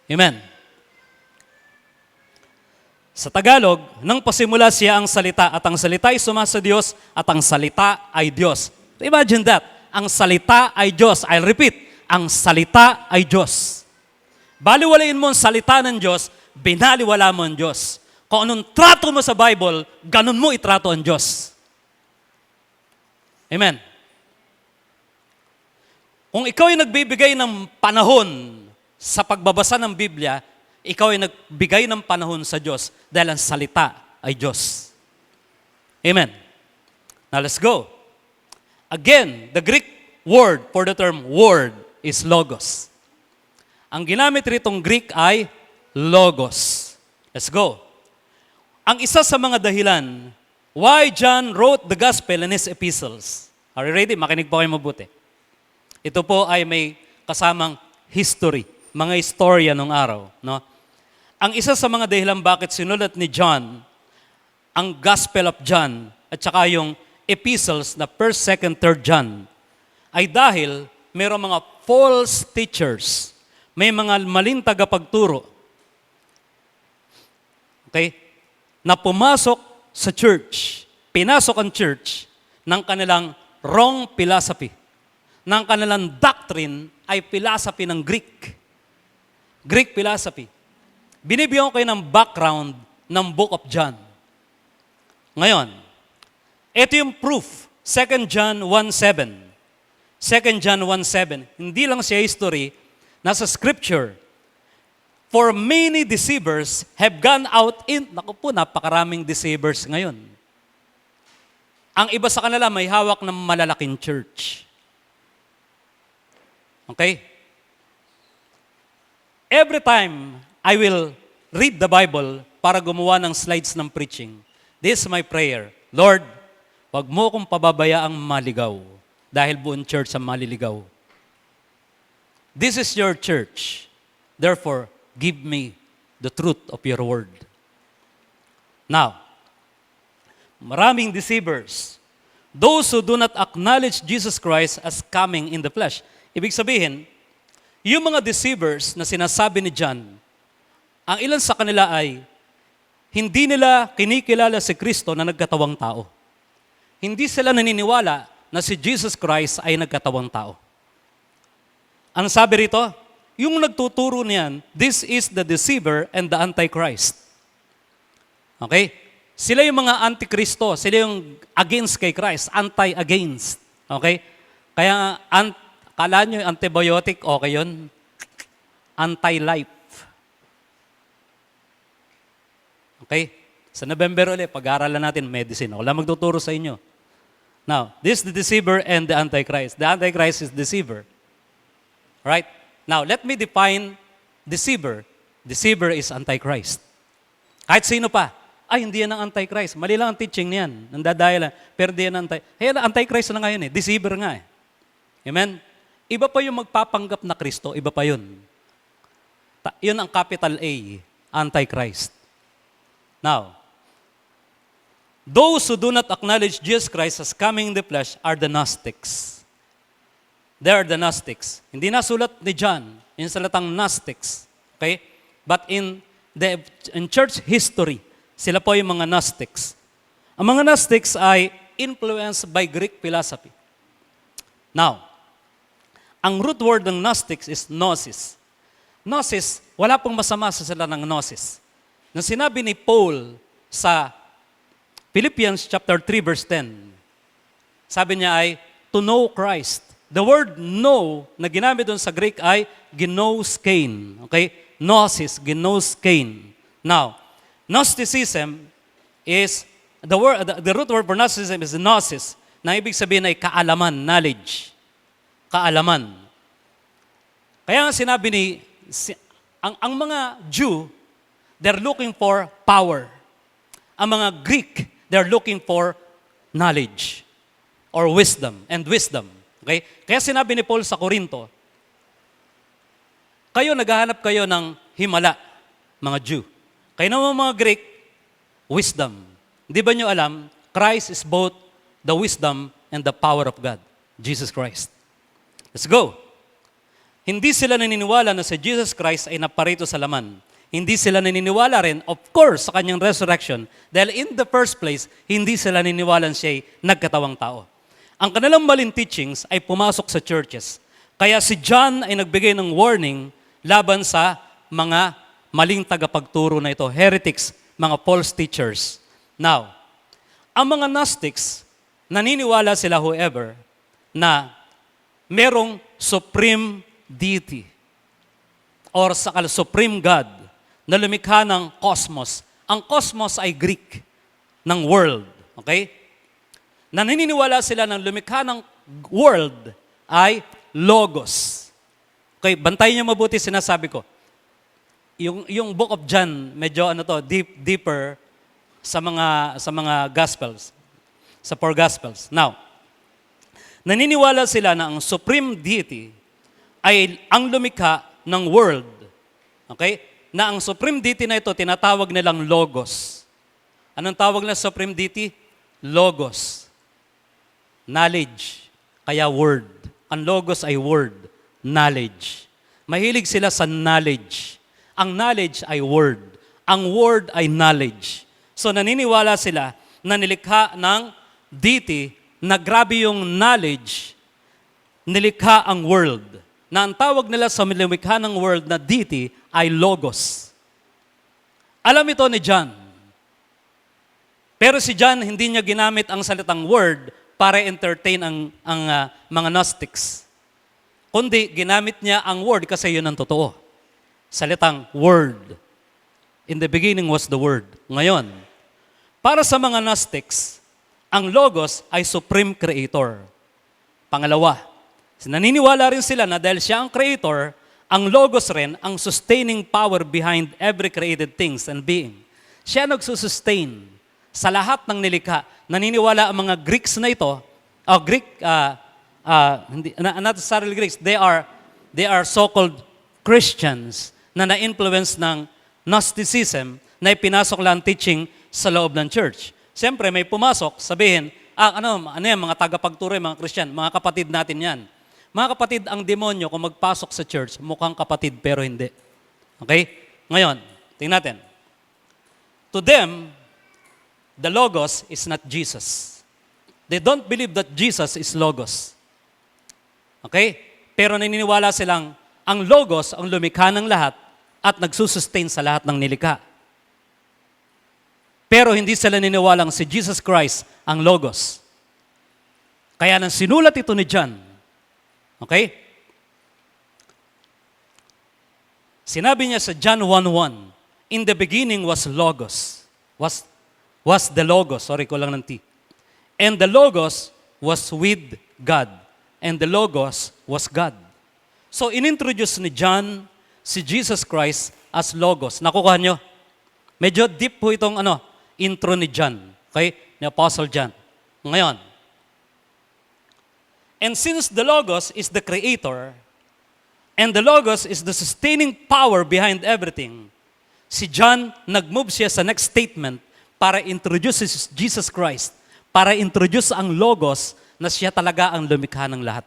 Amen. Sa Tagalog, nang pasimula siya ang salita at ang salita ay sumasa Diyos at ang salita ay Diyos. Imagine that. Ang salita ay Diyos. I'll repeat. Ang salita ay Diyos. Baliwalain mo ang salita ng Diyos, binaliwala mo ang Diyos. Kung anong trato mo sa Bible, ganun mo itrato ang Diyos. Amen. Kung ikaw ay nagbibigay ng panahon sa pagbabasa ng Biblia, ikaw ay nagbigay ng panahon sa Diyos dahil ang salita ay Diyos. Amen. Now let's go. Again, the Greek word for the term word is logos. Ang ginamit ritong Greek ay logos. Let's go. Ang isa sa mga dahilan why John wrote the gospel in his epistles. Are you ready? Makinig po kayo mabuti. Ito po ay may kasamang history, mga istorya nung araw. No? Ang isa sa mga dahilan bakit sinulat ni John ang Gospel of John at saka yung epistles na 1st, 2nd, 3rd John ay dahil mayroong mga false teachers, may mga maling tagapagturo, okay, na pumasok sa church, pinasok ang church ng kanilang wrong philosophy, ng kanilang doctrine ay philosophy ng Greek. Greek philosophy. Binibigyan ko kayo ng background ng Book of John. Ngayon, ito yung proof. 2 John 1:7. 2 John 1:7. Hindi lang siya history, nasa scripture. For many deceivers have gone out in... Naku po, napakaraming deceivers ngayon. Ang iba sa kanila may hawak ng malalaking church. Okay? Every time I will read the Bible para gumawa ng slides ng preaching, this is my prayer. Lord, wag mo kong pababayaang maligaw dahil buong church ang maliligaw. This is your church. Therefore, give me the truth of your word. Now, maraming deceivers. Those who do not acknowledge Jesus Christ as coming in the flesh. Ibig sabihin, yung mga deceivers na sinasabi ni John, ang ilan sa kanila ay hindi nila kinikilala si Kristo na nagkatawang tao. Hindi sila naniniwala na si Jesus Christ ay nagkatawang tao. Ang sabi rito, yung nagtuturo niyan, this is the deceiver and the antichrist. Okay? Sila yung mga antikristo, sila yung against kay Christ, anti-against. Okay? Kaya, kala nyo yung antibiotic, okay yun? Anti-life. Okay? Sa November ulit, pag-aaralan natin medicine. Wala magtuturo sa inyo. Now, this is the deceiver and the antichrist. The antichrist is deceiver. Right? Now, let me define deceiver. Deceiver is antichrist. Kahit sino pa, ay, hindi yan ang antichrist. Mali lang ang teaching niyan. Nandadaya lang. Pero di yan antichrist na ngayon eh. Deceiver nga eh. Amen? Iba pa yung magpapanggap na Kristo, iba pa yun. Yun ang capital A, antichrist. Now, those who do not acknowledge Jesus Christ as coming in the flesh are the Gnostics. They are the Gnostics. Hindi nasulat ni John, yung salatang Gnostics. Okay? But in church history, sila po yung mga Gnostics. Ang mga Gnostics ay influenced by Greek philosophy. Now, ang root word ng Gnostics is gnosis. Gnosis, wala pong masama sa sila ng gnosis. Nang sinabi ni Paul sa Philippians chapter 3 verse 10, sabi niya ay, to know Christ. The word know na ginamit doon sa Greek ay gnoskein. Okay? Gnosis, gnoskein. Now, Gnosticism is, the root word for Gnosticism is gnosis, na ibig sabihin ay kaalaman, knowledge. Kaalaman. Kaya nga sinabi ni, ang mga Jew, they're looking for power. Ang mga Greek, they're looking for knowledge or wisdom and wisdom. Okay? Kaya sinabi ni Paul sa Corinto, kayo naghahanap kayo ng himala, mga Jew. Kayo naman mga Greek, wisdom. Di ba nyo alam, Christ is both the wisdom and the power of God. Jesus Christ. Let's go. Hindi sila naniniwala na si Jesus Christ ay naparito sa laman. Hindi sila naniniwala rin, of course, sa kanyang resurrection. Dahil in the first place, hindi sila naniniwala siya ay nagkatawang tao. Ang kanilang maling teachings ay pumasok sa churches. Kaya si John ay nagbigay ng warning laban sa mga maling tagapagturo na ito, heretics, mga false teachers. Now, ang mga Gnostics, naniniwala sila whoever na merong supreme deity or supreme God na lumikha ng cosmos. Ang cosmos ay Greek, ng world. Okay? Naniniwala sila ng lumikha ng world ay Logos. Okay, bantayan niyo mabuti sinasabi ko. Yung Book of John, medyo deeper sa mga Gospels, sa 4 Gospels. Now, naniniwala sila na ang supreme deity ay ang lumikha ng world. Okay? Na ang supreme deity na ito, tinatawag nilang Logos. Anong tawag na supreme deity? Logos. Knowledge. Kaya word. Ang Logos ay word. Knowledge. Mahilig sila sa knowledge. Ang knowledge ay word. Ang word ay knowledge. So naniniwala sila na nilikha ng deity na grabe yung knowledge, nilikha ang world. Na ang tawag nila sa nilikha ng world na deity ay Logos. Alam ito ni John. Pero si John, hindi niya ginamit ang salitang word para entertain ang mga Gnostics. Kundi ginamit niya ang word kasi yun ang totoo. Salitang word. In the beginning was the word. Ngayon, para sa mga Gnostics, ang Logos ay supreme creator. Pangalawa, naniniwala rin sila na dahil siya ang creator, ang Logos rin ang sustaining power behind every created things and being. Siya nagsusustain sa lahat ng nilikha. Naniniwala ang mga Greeks na ito, not necessarily Greeks, they are so-called Christians na na-influence ng Gnosticism na ipinasok lang teaching sa loob ng church. Siyempre, may pumasok, sabihin, ano yan, mga tagapagturo, mga Christian, mga kapatid natin yan. Mga kapatid, ang demonyo, kung magpasok sa church, mukhang kapatid pero hindi. Okay? Ngayon, tingnan natin. To them, the Logos is not Jesus. They don't believe that Jesus is Logos. Okay? Pero naniniwala silang ang Logos ang lumikha ng lahat at nagsusustain sa lahat ng nilikha. Pero hindi sila niniwalang si Jesus Christ ang Logos. Kaya nang sinulat ito ni John, okay? Sinabi niya sa John 1:1, in the beginning was Logos. Was the Logos. Sorry, kulang ng T. And the Logos was with God. And the Logos was God. So, inintroduce ni John si Jesus Christ as Logos. Nakukuha nyo? Medyo deep po itong intro ni John. Okay? Ni Apostle John. Ngayon. And since the Logos is the creator, and the Logos is the sustaining power behind everything, si John, nag-move siya sa next statement para introduce Jesus Christ, para introduce ang Logos na siya talaga ang lumikha ng lahat.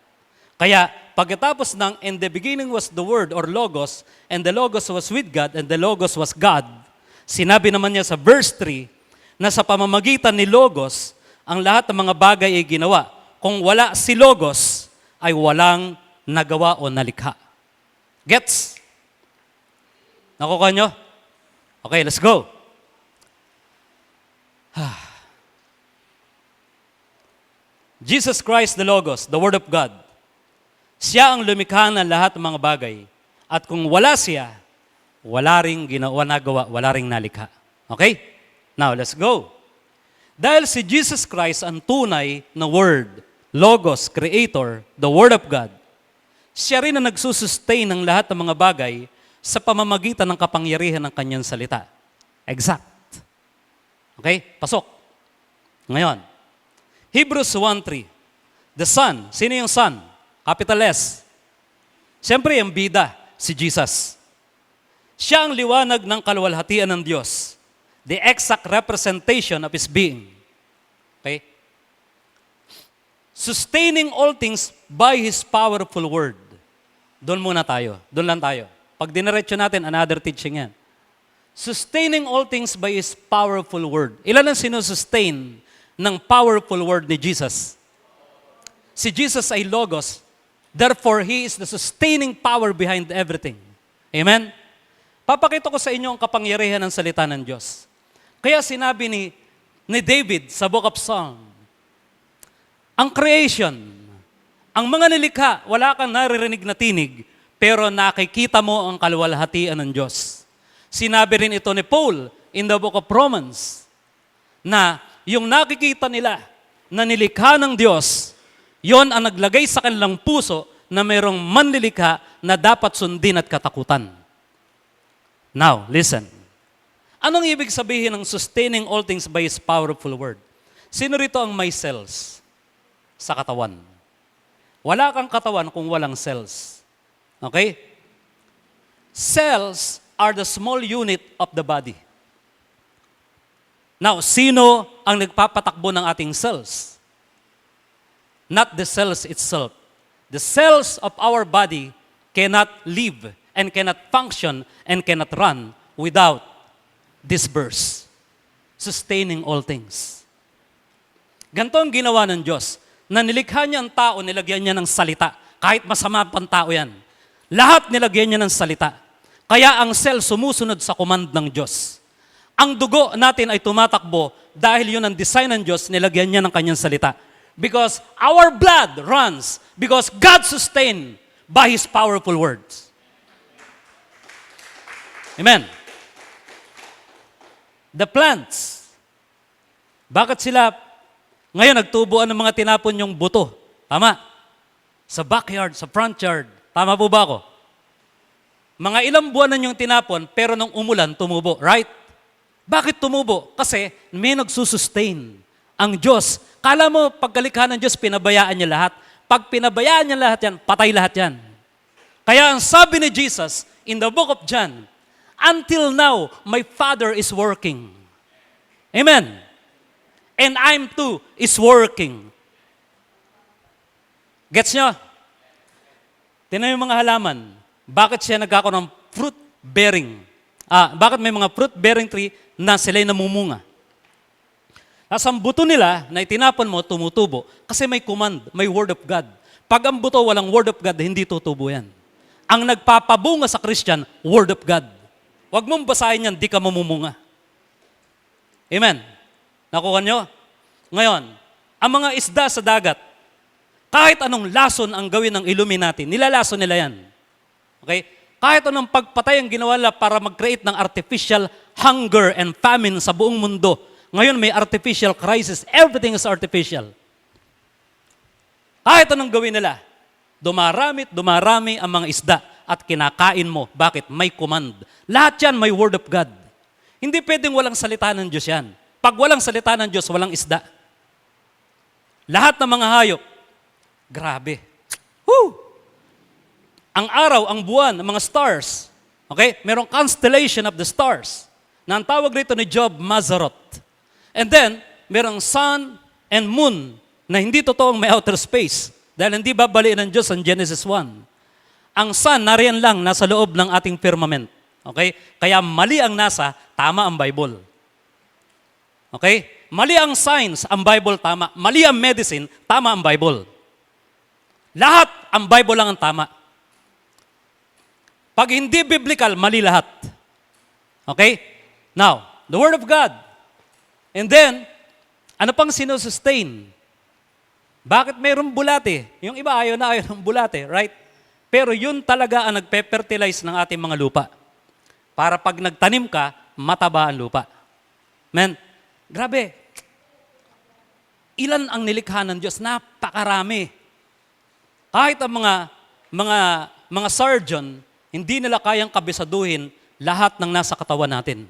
Kaya, pagkatapos ng, in the beginning was the Word or Logos, and the Logos was with God, and the Logos was God, sinabi naman niya sa verse 3, na sa pamamagitan ni Logos, ang lahat ng mga bagay ay ginawa. Kung wala si Logos, ay walang nagawa o nalikha. Gets? Nakukuha nyo? Okay, let's go. Jesus Christ the Logos, the Word of God. Siya ang lumikha ng lahat ng mga bagay. At kung wala siya, wala ring ginawa, nagawa, wala ring nalikha. Okay? Now, let's go. Dahil si Jesus Christ ang tunay na Word, Logos, Creator, the Word of God, siya rin ang nagsusustain ng lahat ng mga bagay sa pamamagitan ng kapangyarihan ng kanyang salita. Exact. Okay? Pasok. Ngayon, Hebrews 1:3. The Son. Sino yung Son? Capital S. Siyempre, yung bida, si Jesus. Siya ang liwanag ng kaluwalhatian ng Diyos. The exact representation of His being. Okay? Sustaining all things by His powerful word. Doon muna tayo. Doon lang tayo. Pag diniretso natin, another teaching yan. Sustaining all things by His powerful word. Ilan ang sinusustain ng powerful word ni Jesus? Si Jesus ay Logos. Therefore, He is the sustaining power behind everything. Amen? Papakita ko sa inyo ang kapangyarihan ng salita ng Diyos. Kaya sinabi ni David sa Book of Psalm, ang creation, ang mga nilikha, wala kang naririnig na tinig, pero nakikita mo ang kaluwalhatian ng Diyos. Sinabi rin ito ni Paul in the Book of Romans, na yung nakikita nila na nilikha ng Diyos, Yon ang naglagay sa kanilang puso na mayroong manlilikha na dapat sundin at katakutan. Now, listen. Anong ibig sabihin ng sustaining all things by His powerful word? Sino rito ang may cells sa katawan? Wala kang katawan kung walang cells. Okay? Cells are the small unit of the body. Now, sino ang nagpapatakbo ng ating cells? Not the cells itself. The cells of our body cannot live and cannot function and cannot run without this verse. Sustaining all things. Ganito ang ginawa ng Diyos. Na nilikha niya ang tao, nilagyan niya ng salita. Kahit masama pang tao yan. Lahat nilagyan niya ng salita. Kaya ang cell sumusunod sa command ng Diyos. Ang dugo natin ay tumatakbo dahil yun ang design ng Diyos, nilagyan niya ng kanyang salita. Because our blood runs because God sustained by His powerful words. Amen. The plants, bakit sila ngayon nagtubuan ng mga tinapon yung buto? Tama. Sa backyard, sa front yard. Tama po ba ako? Mga ilang buwan na yung tinapon, pero nung umulan, tumubo. Right? Bakit tumubo? Kasi may nagsusustain. Ang Diyos, kala mo pagkalikha ng Diyos, pinabayaan niya lahat. Pag pinabayaan niya lahat yan, patay lahat yan. Kaya ang sabi ni Jesus in the book of John, until now, my Father is working. Amen. And I'm too is working. Gets nyo? Tingnan yung mga halaman. Bakit siya nagkakaroon ng fruit bearing? Bakit may mga fruit bearing tree na sila'y namumunga? Tapos ang buto nila na itinapon mo, tumutubo. Kasi may command, may word of God. Pag ang buto walang word of God, hindi tutubo yan. Ang nagpapabunga sa Christian, word of God. Huwag mong basahin yan, di ka mamumunga. Amen. Nakuha nyo? Ngayon, ang mga isda sa dagat, kahit anong lason ang gawin ng Illuminati, nilalason nila yan. Okay? Kahit anong pagpatay ang ginawa nila para mag-create ng artificial hunger and famine sa buong mundo. Ngayon may artificial crisis. Everything is artificial. Kahit anong gawin nila, dumarami ang mga isda at kinakain mo. Bakit? May command. Lahat yan may word of God. Hindi pwedeng walang salita ng Diyos yan. Pag walang salita ng Diyos, walang isda. Lahat ng mga hayop, grabe. Woo! Ang araw, ang buwan, ang mga stars. Okay? Merong constellation of the stars. Na ang tawag rito ni Job, Mazzaroth. And then, merong sun and moon na hindi totoong may outer space. Dahil hindi babaliin ng Diyos ang Genesis 1. Ang sun, nariyan lang, nasa loob ng ating firmament. Okay? Kaya mali ang NASA, tama ang Bible. Okay? Mali ang science, ang Bible tama. Mali ang medicine, tama ang Bible. Lahat, ang Bible lang ang tama. Pag hindi biblical, mali lahat. Okay? Now, the Word of God. And then, ano pang sinusustain? Bakit mayroong bulate? Yung iba ayaw ng bulate, right? Pero yun talaga ang nagpe-fertilize ng ating mga lupa. Para pag nagtanim ka, mataba ang lupa. Man, grabe. Ilan ang nilikha ng Diyos? Napakarami. Kahit ang mga surgeon, hindi nila kayang kabisaduhin lahat ng nasa katawan natin.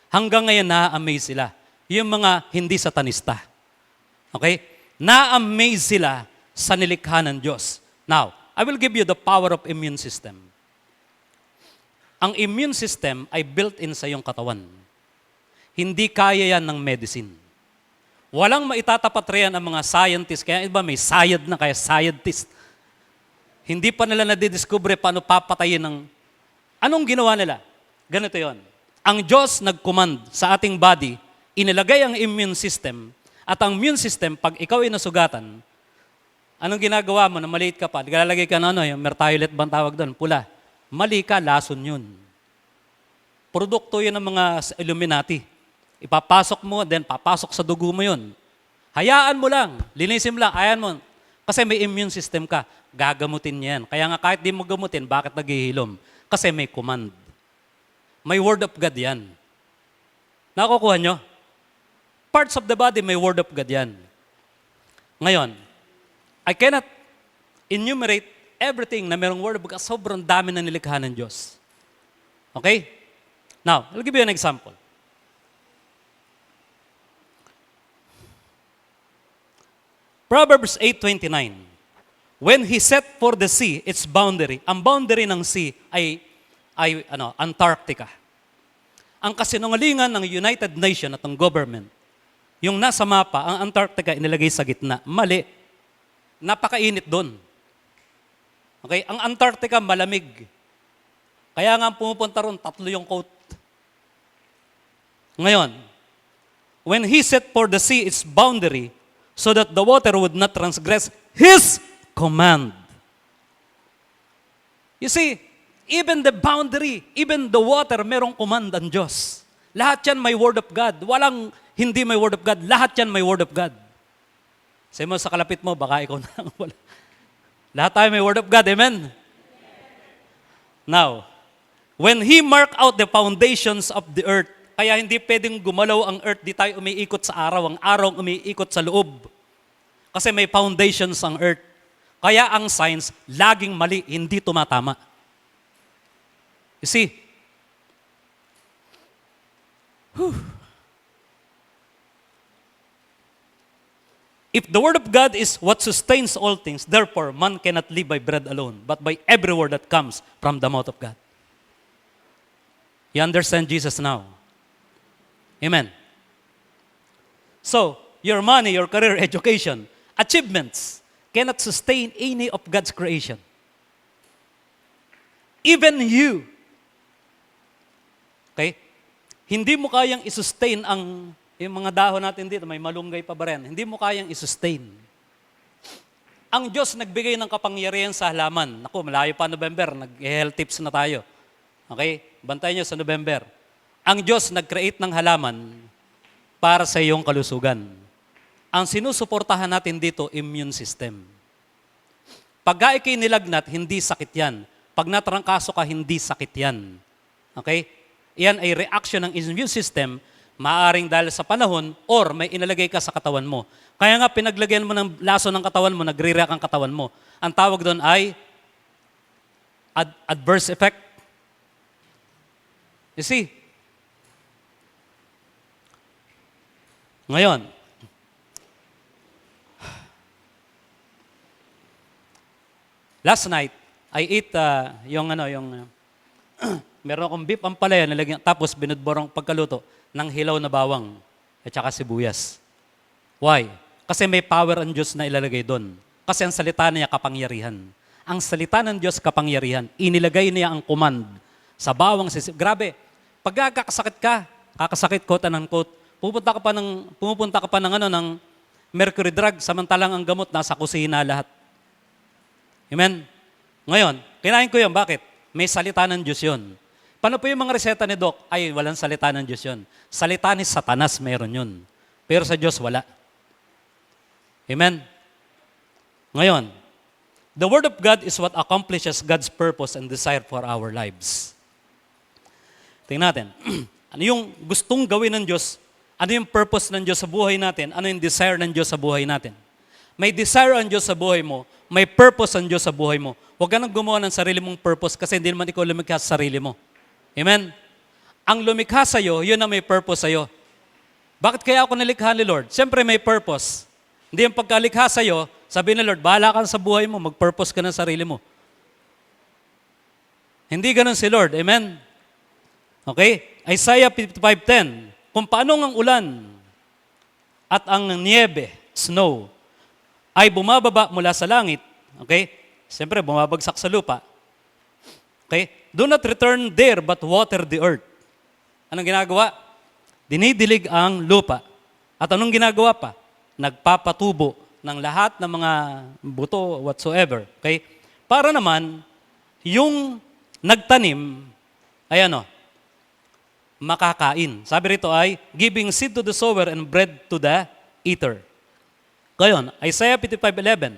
Hanggang ngayon, na-amaze sila. Yung mga hindi satanista. Okay? Na-amaze sila sa nilikha ng Diyos. Now, I will give you the power of immune system. Ang immune system ay built-in sa iyong katawan. Hindi kaya yan ng medicine. Walang maitatapat riyan ang mga scientist. Kaya iba may sayad na, kaya scientist. Hindi pa nila nadidiscover paano papatayin ng... Anong ginawa nila? Ganito yon. Ang Diyos nag-command sa ating body, inilagay ang immune system, at ang immune system, pag ikaw ay nasugatan, anong ginagawa mo na maliit ka pa? Galalagay ka na yung mertiolet bang tawag doon? Pula. Mali ka, lason yun. Produkto yun ng mga Illuminati. Ipapasok mo, then papasok sa dugo mo yun. Hayaan mo lang, linisin mo lang, hayaan mo. Kasi may immune system ka, gagamutin niya yan. Kaya nga kahit di mo gamutin, bakit naghihilom? Kasi may command. May word of God yan. Nakukuha nyo? Parts of the body, may word of God yan. Ngayon, I cannot enumerate everything na merong Word of God. Sobrang dami na nilikha ng Diyos. Okay? Now, I'll give you an example. Proverbs 8:29. When He set for the sea its boundary, ang boundary ng sea ay Antarctica. Ang kasinungalingan ng United Nations at ng government, yung nasa mapa, ang Antarctica inilagay sa gitna. Mali. Napakainit doon. Okay? Ang Antarctica malamig. Kaya nga pumupunta ron, 3 yung coat. Ngayon, when He set for the sea its boundary, so that the water would not transgress His command. You see, even the boundary, even the water, merong command ang Diyos. Lahat yan may Word of God. Walang hindi may Word of God. Lahat yan may Word of God. Sabi mo sa kalapit mo, baka ikaw na lang wala. Lahat tayo may Word of God. Amen? Now, when He marked out the foundations of the earth, kaya hindi pwedeng gumalaw ang earth, di tayo umiikot sa araw. Ang araw umiikot sa loob. Kasi may foundations ang earth. Kaya ang science, laging mali, hindi tumatama. You see? If the Word of God is what sustains all things, therefore, man cannot live by bread alone, but by every word that comes from the mouth of God. You understand Jesus now? Amen. So, your money, your career, education, achievements cannot sustain any of God's creation. Even you. Okay? Hindi mo kayang isustain yung mga dahon natin dito, may malunggay pa ba rin? Hindi mo kayang isustain. Ang Diyos nagbigay ng kapangyarihan sa halaman. Naku, malayo pa November, nag-health tips na tayo. Okay? Bantayan nyo sa November. Ang Diyos nag-create ng halaman para sa iyong kalusugan. Ang sinusuportahan natin dito, immune system. Pag ikay nilagnat, hindi sakit yan. Pag natrangkaso ka, hindi sakit yan. Okay? Yan ay reaction ng immune system, maaaring dahil sa panahon or may inalagay ka sa katawan mo. Kaya nga pinaglagyan mo ng laso ng katawan mo, nagre-react ang katawan mo. Ang tawag doon ay adverse effect. You see? Ngayon, last night, I ate meron akong beef ampalaya, tapos binudborong pagkaluto ng hilaw na bawang at saka sibuyas. Why? Kasi may power ang Diyos na ilalagay doon. Kasi ang salita niya kapangyarihan. Ang salita ng Diyos kapangyarihan. Inilagay niya ang command sa bawang sisib. Grabe, pag kakasakit quote and unquote, pumupunta ka pa ng mercury drug, samantalang ang gamot nasa kusina lahat. Amen? Ngayon, kinain ko yun. Bakit? May salita ng Diyos yun. Paano po yung mga reseta ni Doc? Ay, walang salita ng Diyos yun. Salita ni Satanas, meron yun. Pero sa Diyos, wala. Amen? Ngayon, the Word of God is what accomplishes God's purpose and desire for our lives. Tingnan natin. Ano yung gustong gawin ng Diyos? Ano yung purpose ng Diyos sa buhay natin? Ano yung desire ng Diyos sa buhay natin? May desire ang Diyos sa buhay mo. May purpose ang Diyos sa buhay mo. Huwag ka nang gumawa ng sarili mong purpose kasi hindi naman ikaw lumikha sa sarili mo. Amen? Ang lumikha sa'yo, yun ang may purpose sa'yo. Bakit kaya ako nalikha ni Lord? Siyempre may purpose. Hindi yung pagkalikha sa'yo, sabi ni Lord, bahala ka sa buhay mo, mag-purpose ka ng sarili mo. Hindi ganun si Lord. Amen? Okay? Isaiah 55:10. Kung paano ang ulan at ang niebe, snow, ay bumababa mula sa langit, okay? Siyempre, bumabagsak sa lupa. Okay? Do not return there but water the earth. Anong ginagawa? Dinidilig ang lupa. At anong ginagawa pa? Nagpapatubo ng lahat ng mga buto whatsoever. Okay? Para naman, yung nagtanim, ay makakain. Sabi rito ay, giving seed to the sower and bread to the eater. Ngayon, Isaiah 55:11.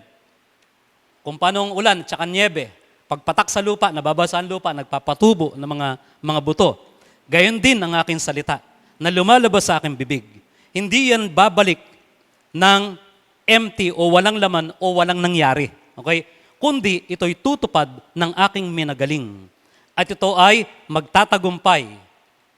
Kung paano ang ulan, tsaka niebe, pagpatak sa lupa, nababasa ang lupa, nagpapatubo ng mga buto. Gayon din ang aking salita, na lumalabas sa aking bibig. Hindi yan babalik ng empty o walang laman o walang nangyari. Okay? Kundi ito'y tutupad ng aking minagaling. At ito ay magtatagumpay.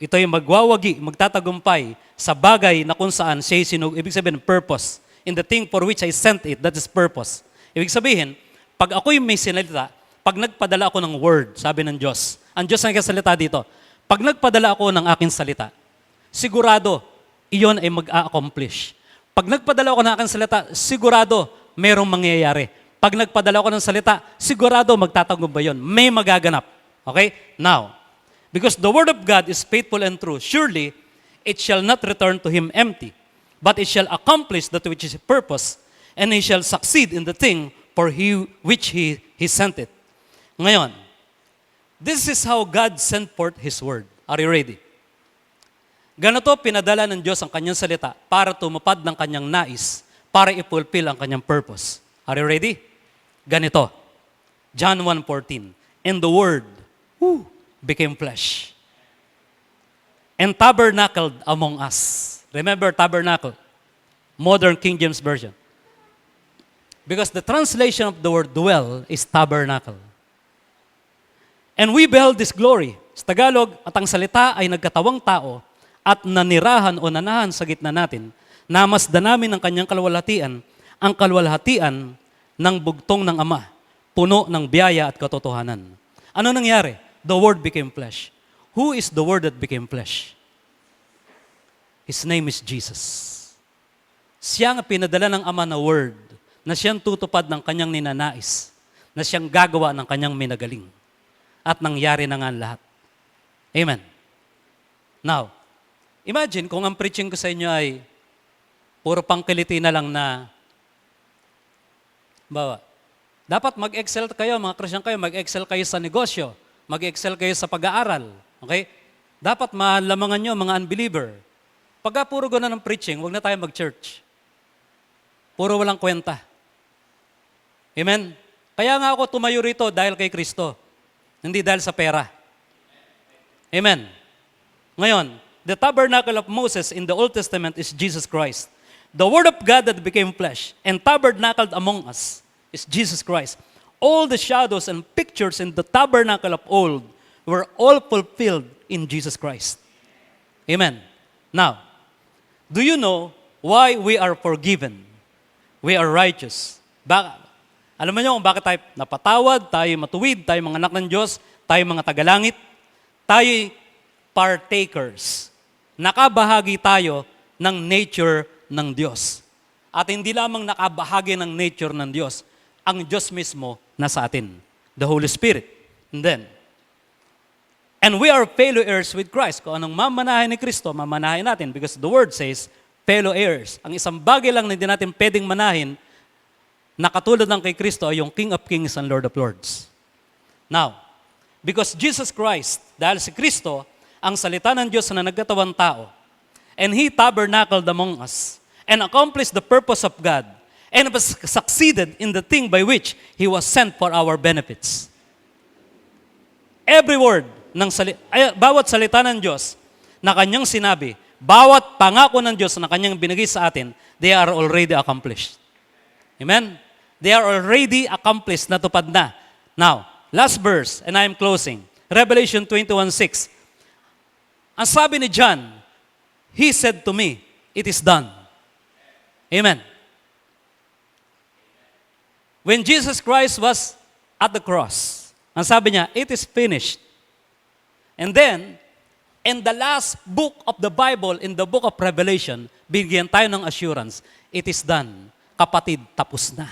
Ito ay magwawagi, magtatagumpay sa bagay na kung saan siya'y sinug. Ibig sabihin, purpose. In the thing for which I sent it, that is purpose. Ibig sabihin, pag ako'y may sinalita, pag nagpadala ako ng word, sabi ng Diyos, ang Diyos ang nagkasalita dito, pag nagpadala ako ng aking salita, sigurado, iyon ay mag-a-accomplish. Pag nagpadala ako ng aking salita, sigurado, merong mangyayari. Pag nagpadala ako ng salita, sigurado, magtatagumpay yun. May magaganap. Okay? Now, because the word of God is faithful and true, surely, it shall not return to him empty, but it shall accomplish that which is his purpose, and he shall succeed in the thing for which he sent it. Ngayon, this is how God sent forth His word. Are you ready? Ganito pinadala ng Diyos ang kanyang salita para tumupad ng kanyang nais, para i-fulfill ang kanyang purpose. Are you ready? Ganito. John 1:14. And the word became flesh and tabernacled among us. Remember tabernacle? Modern King James Version. Because the translation of the word dwell is tabernacle. And we beheld this glory. Sa Tagalog, at ang salita ay nagkatawang tao at nanirahan o nanahan sa gitna natin, namasdan namin ang kanyang kalwalhatian, ang kalwalhatian ng bugtong ng Ama, puno ng biyaya at katotohanan. Ano nangyari? The Word became flesh. Who is the Word that became flesh? His name is Jesus. Siya ang pinadala ng Ama na Word, na siyang tutupad ng kanyang ninanais, na siyang gagawa ng kanyang minagaling. At nangyari na nga lahat. Amen. Now, imagine kung ang preaching ko sa inyo ay puro pangkiliti na lang na dapat mag-excel kayo, mga Christian kayo, mag-excel kayo sa negosyo, mag-excel kayo sa pag-aaral. Okay? Dapat malamangan nyo, mga unbeliever. Pagka puro gano'n ng preaching, huwag na tayo mag-church. Puro walang kwenta. Amen? Kaya nga ako tumayo rito dahil kay Kristo. Hindi dahil sa pera. Amen. Ngayon, the tabernacle of Moses in the Old Testament is Jesus Christ. The Word of God that became flesh and tabernacled among us is Jesus Christ. All the shadows and pictures in the tabernacle of old were all fulfilled in Jesus Christ. Amen. Now, do you know why we are forgiven? We are righteous. Alam mo niyo kung bakit tayo napatawad, tayo matuwid, tayo mga anak ng Diyos, tayo mga tagalangit, tayo partakers. Nakabahagi tayo ng nature ng Diyos. At hindi lamang nakabahagi ng nature ng Diyos, ang Diyos mismo nasa atin, the Holy Spirit. And we are fellow heirs with Christ. Kung anong mamanahin ni Kristo, mamanahin natin because the Word says, fellow heirs. Ang isang bagay lang na hindi natin pwedeng manahin na katulad ng kay Kristo ay yung King of Kings and Lord of Lords. Now, because Jesus Christ, dahil si Kristo, ang salita ng Diyos na nagkatawang tao, and He tabernacled among us, and accomplished the purpose of God, and was succeeded in the thing by which He was sent for our benefits. Every word, bawat salita ng Diyos na kanyang sinabi, bawat pangako ng Diyos na kanyang binigay sa atin, they are already accomplished. Amen? They are already accomplished, natupad na. Now, last verse, and I am closing. Revelation 21:6. Ang sabi ni John, he said to me, it is done. Amen. When Jesus Christ was at the cross, ang sabi niya, it is finished. And then, in the last book of the Bible, in the book of Revelation, bigyan tayo ng assurance, it is done. Kapatid, tapos na.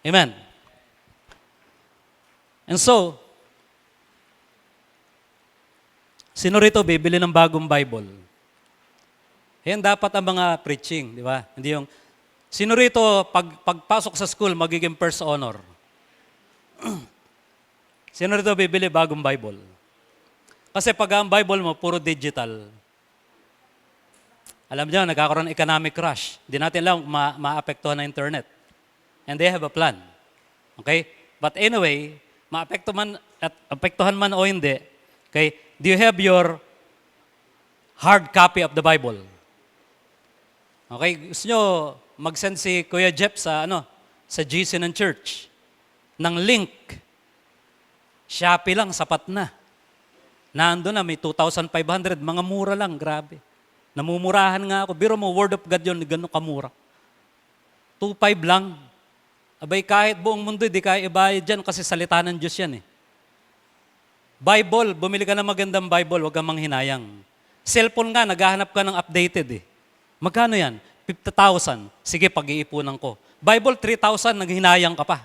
Amen. And so, sino rito bibili ng bagong Bible? Yan dapat ang mga preaching, di ba? Hindi yung, sino rito pagpasok sa school, magiging first honor? Sino rito bibili bagong Bible? Kasi pag ang Bible mo, puro digital. Alam niyo, nagkakaroon ng economic crash. Hindi natin lang maapektuhan ng internet. And they have a plan. Okay? But anyway, maapektuhan man o hindi, okay, do you have your hard copy of the Bible? Okay, gusto nyo mag-send si Kuya Jeff sa GC ng church ng link. Shopee lang, sapat na. Nando na, may 2,500, mga mura lang, grabe. Namumurahan nga ako. Biro mo, word of God yun, gano'n kamura. 2,500 lang. Abay, kahit buong mundo, di kaya ibayad dyan kasi salita ng Diyos yan eh. Bible, bumili ka ng magandang Bible, huwag kang manghinayang. Cellphone nga, naghahanap ka ng updated eh. Magkano yan? 50,000. Sige, pag-iipunan ko. Bible, 3,000, naghinayang ka pa.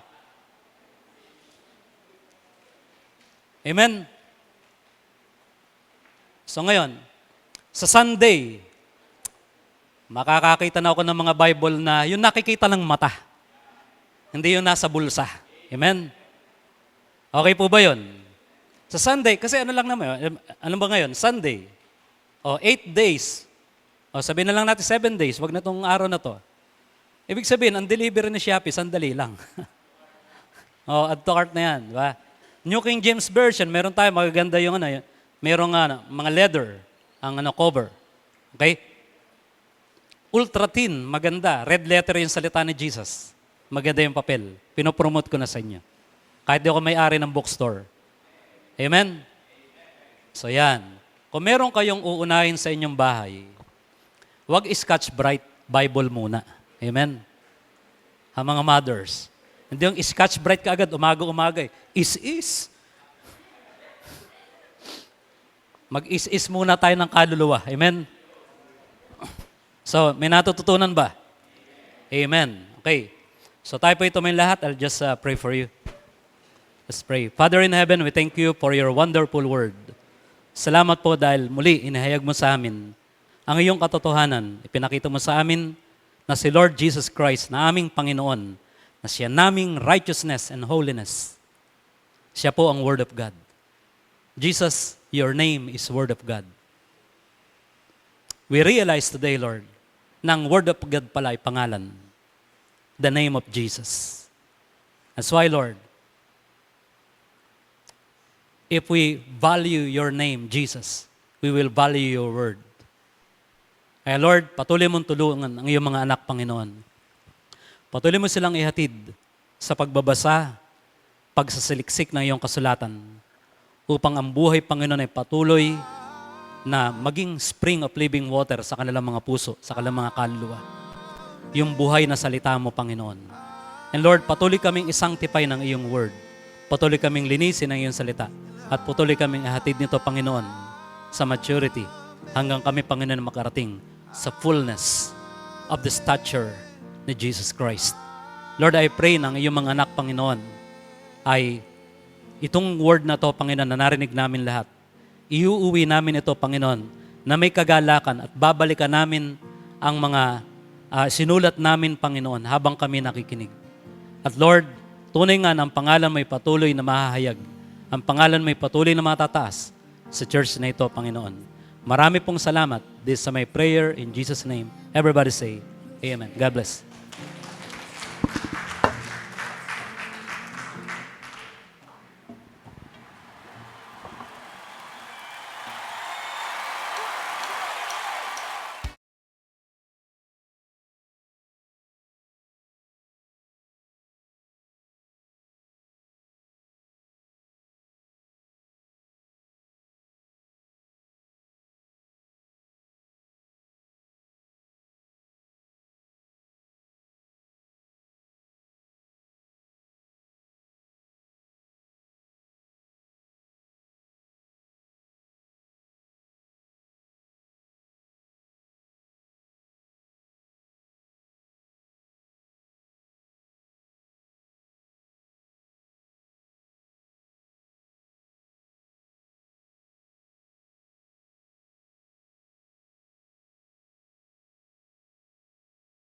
Amen? So ngayon, sa Sunday, makakakita na ako ng mga Bible na yung nakikita ng mata. Hindi yung nasa bulsa. Amen? Okay po ba yun? Sa Sunday, kasi ano lang naman, ano ba ngayon? Sunday. 8 days. Sabihin na lang natin 7 days, wag na tong araw na to. Ibig sabihin, ang delivery ni Shopee, sandali lang. Add to cart na yan, di ba? New King James Version, meron tayo, magaganda yung merong mga leather, ang cover. Okay? Ultra thin, maganda. Red letter yung salita ni Jesus. Maganda yung papel. Pinopromote ko na sa inyo. Kahit di ako may-ari ng bookstore. Amen? So yan. Kung meron kayong uunahin sa inyong bahay, wag Scotch Brite Bible muna. Amen? Ang mga mothers. Hindi yung Scotch Brite ka agad, umaga-umaga eh. Is. Mag-is muna tayo ng kaluluwa. Amen? So, may natututunan ba? Amen. Okay. So tayo po ito may lahat. I'll just pray for you. Let's pray. Father in heaven, we thank you for your wonderful word. Salamat po dahil muli inahayag mo sa amin ang iyong katotohanan. Ipinakita mo sa amin na si Lord Jesus Christ na aming Panginoon, na siya naming righteousness and holiness. Siya po ang Word of God. Jesus, your name is Word of God. We realize today, Lord, na ang Word of God pala ay pangalan. The name of Jesus. That's why, Lord, if we value your name, Jesus, we will value your word. Kaya Lord, patuloy mong tulungan ang iyong mga anak, Panginoon. Patuloy mo silang ihatid sa pagbabasa, pagsasaliksik ng iyong kasulatan, upang ang buhay, Panginoon, ay patuloy na maging spring of living water sa kanilang mga puso, sa kanilang mga kaluluwa. Yung buhay na salita mo, Panginoon. And Lord, patuloy kaming isanctify ng iyong word. Patuloy kaming linisin ang iyong salita. At patuloy kaming ihatid nito, Panginoon, sa maturity hanggang kami, Panginoon, makarating sa fullness of the stature ni Jesus Christ. Lord, I pray na ang iyong mga anak, Panginoon, ay itong word na to, Panginoon, na narinig namin lahat, iuuwi namin ito, Panginoon, na may kagalakan at babalikan namin ang mga sinulat namin, Panginoon, habang kami nakikinig. At Lord, tunay nga na ang pangalan may patuloy na mahahayag. Ang pangalan may patuloy na matataas sa church na ito, Panginoon. Marami pong salamat. This is my prayer in Jesus' name. Everybody say, Amen. God bless.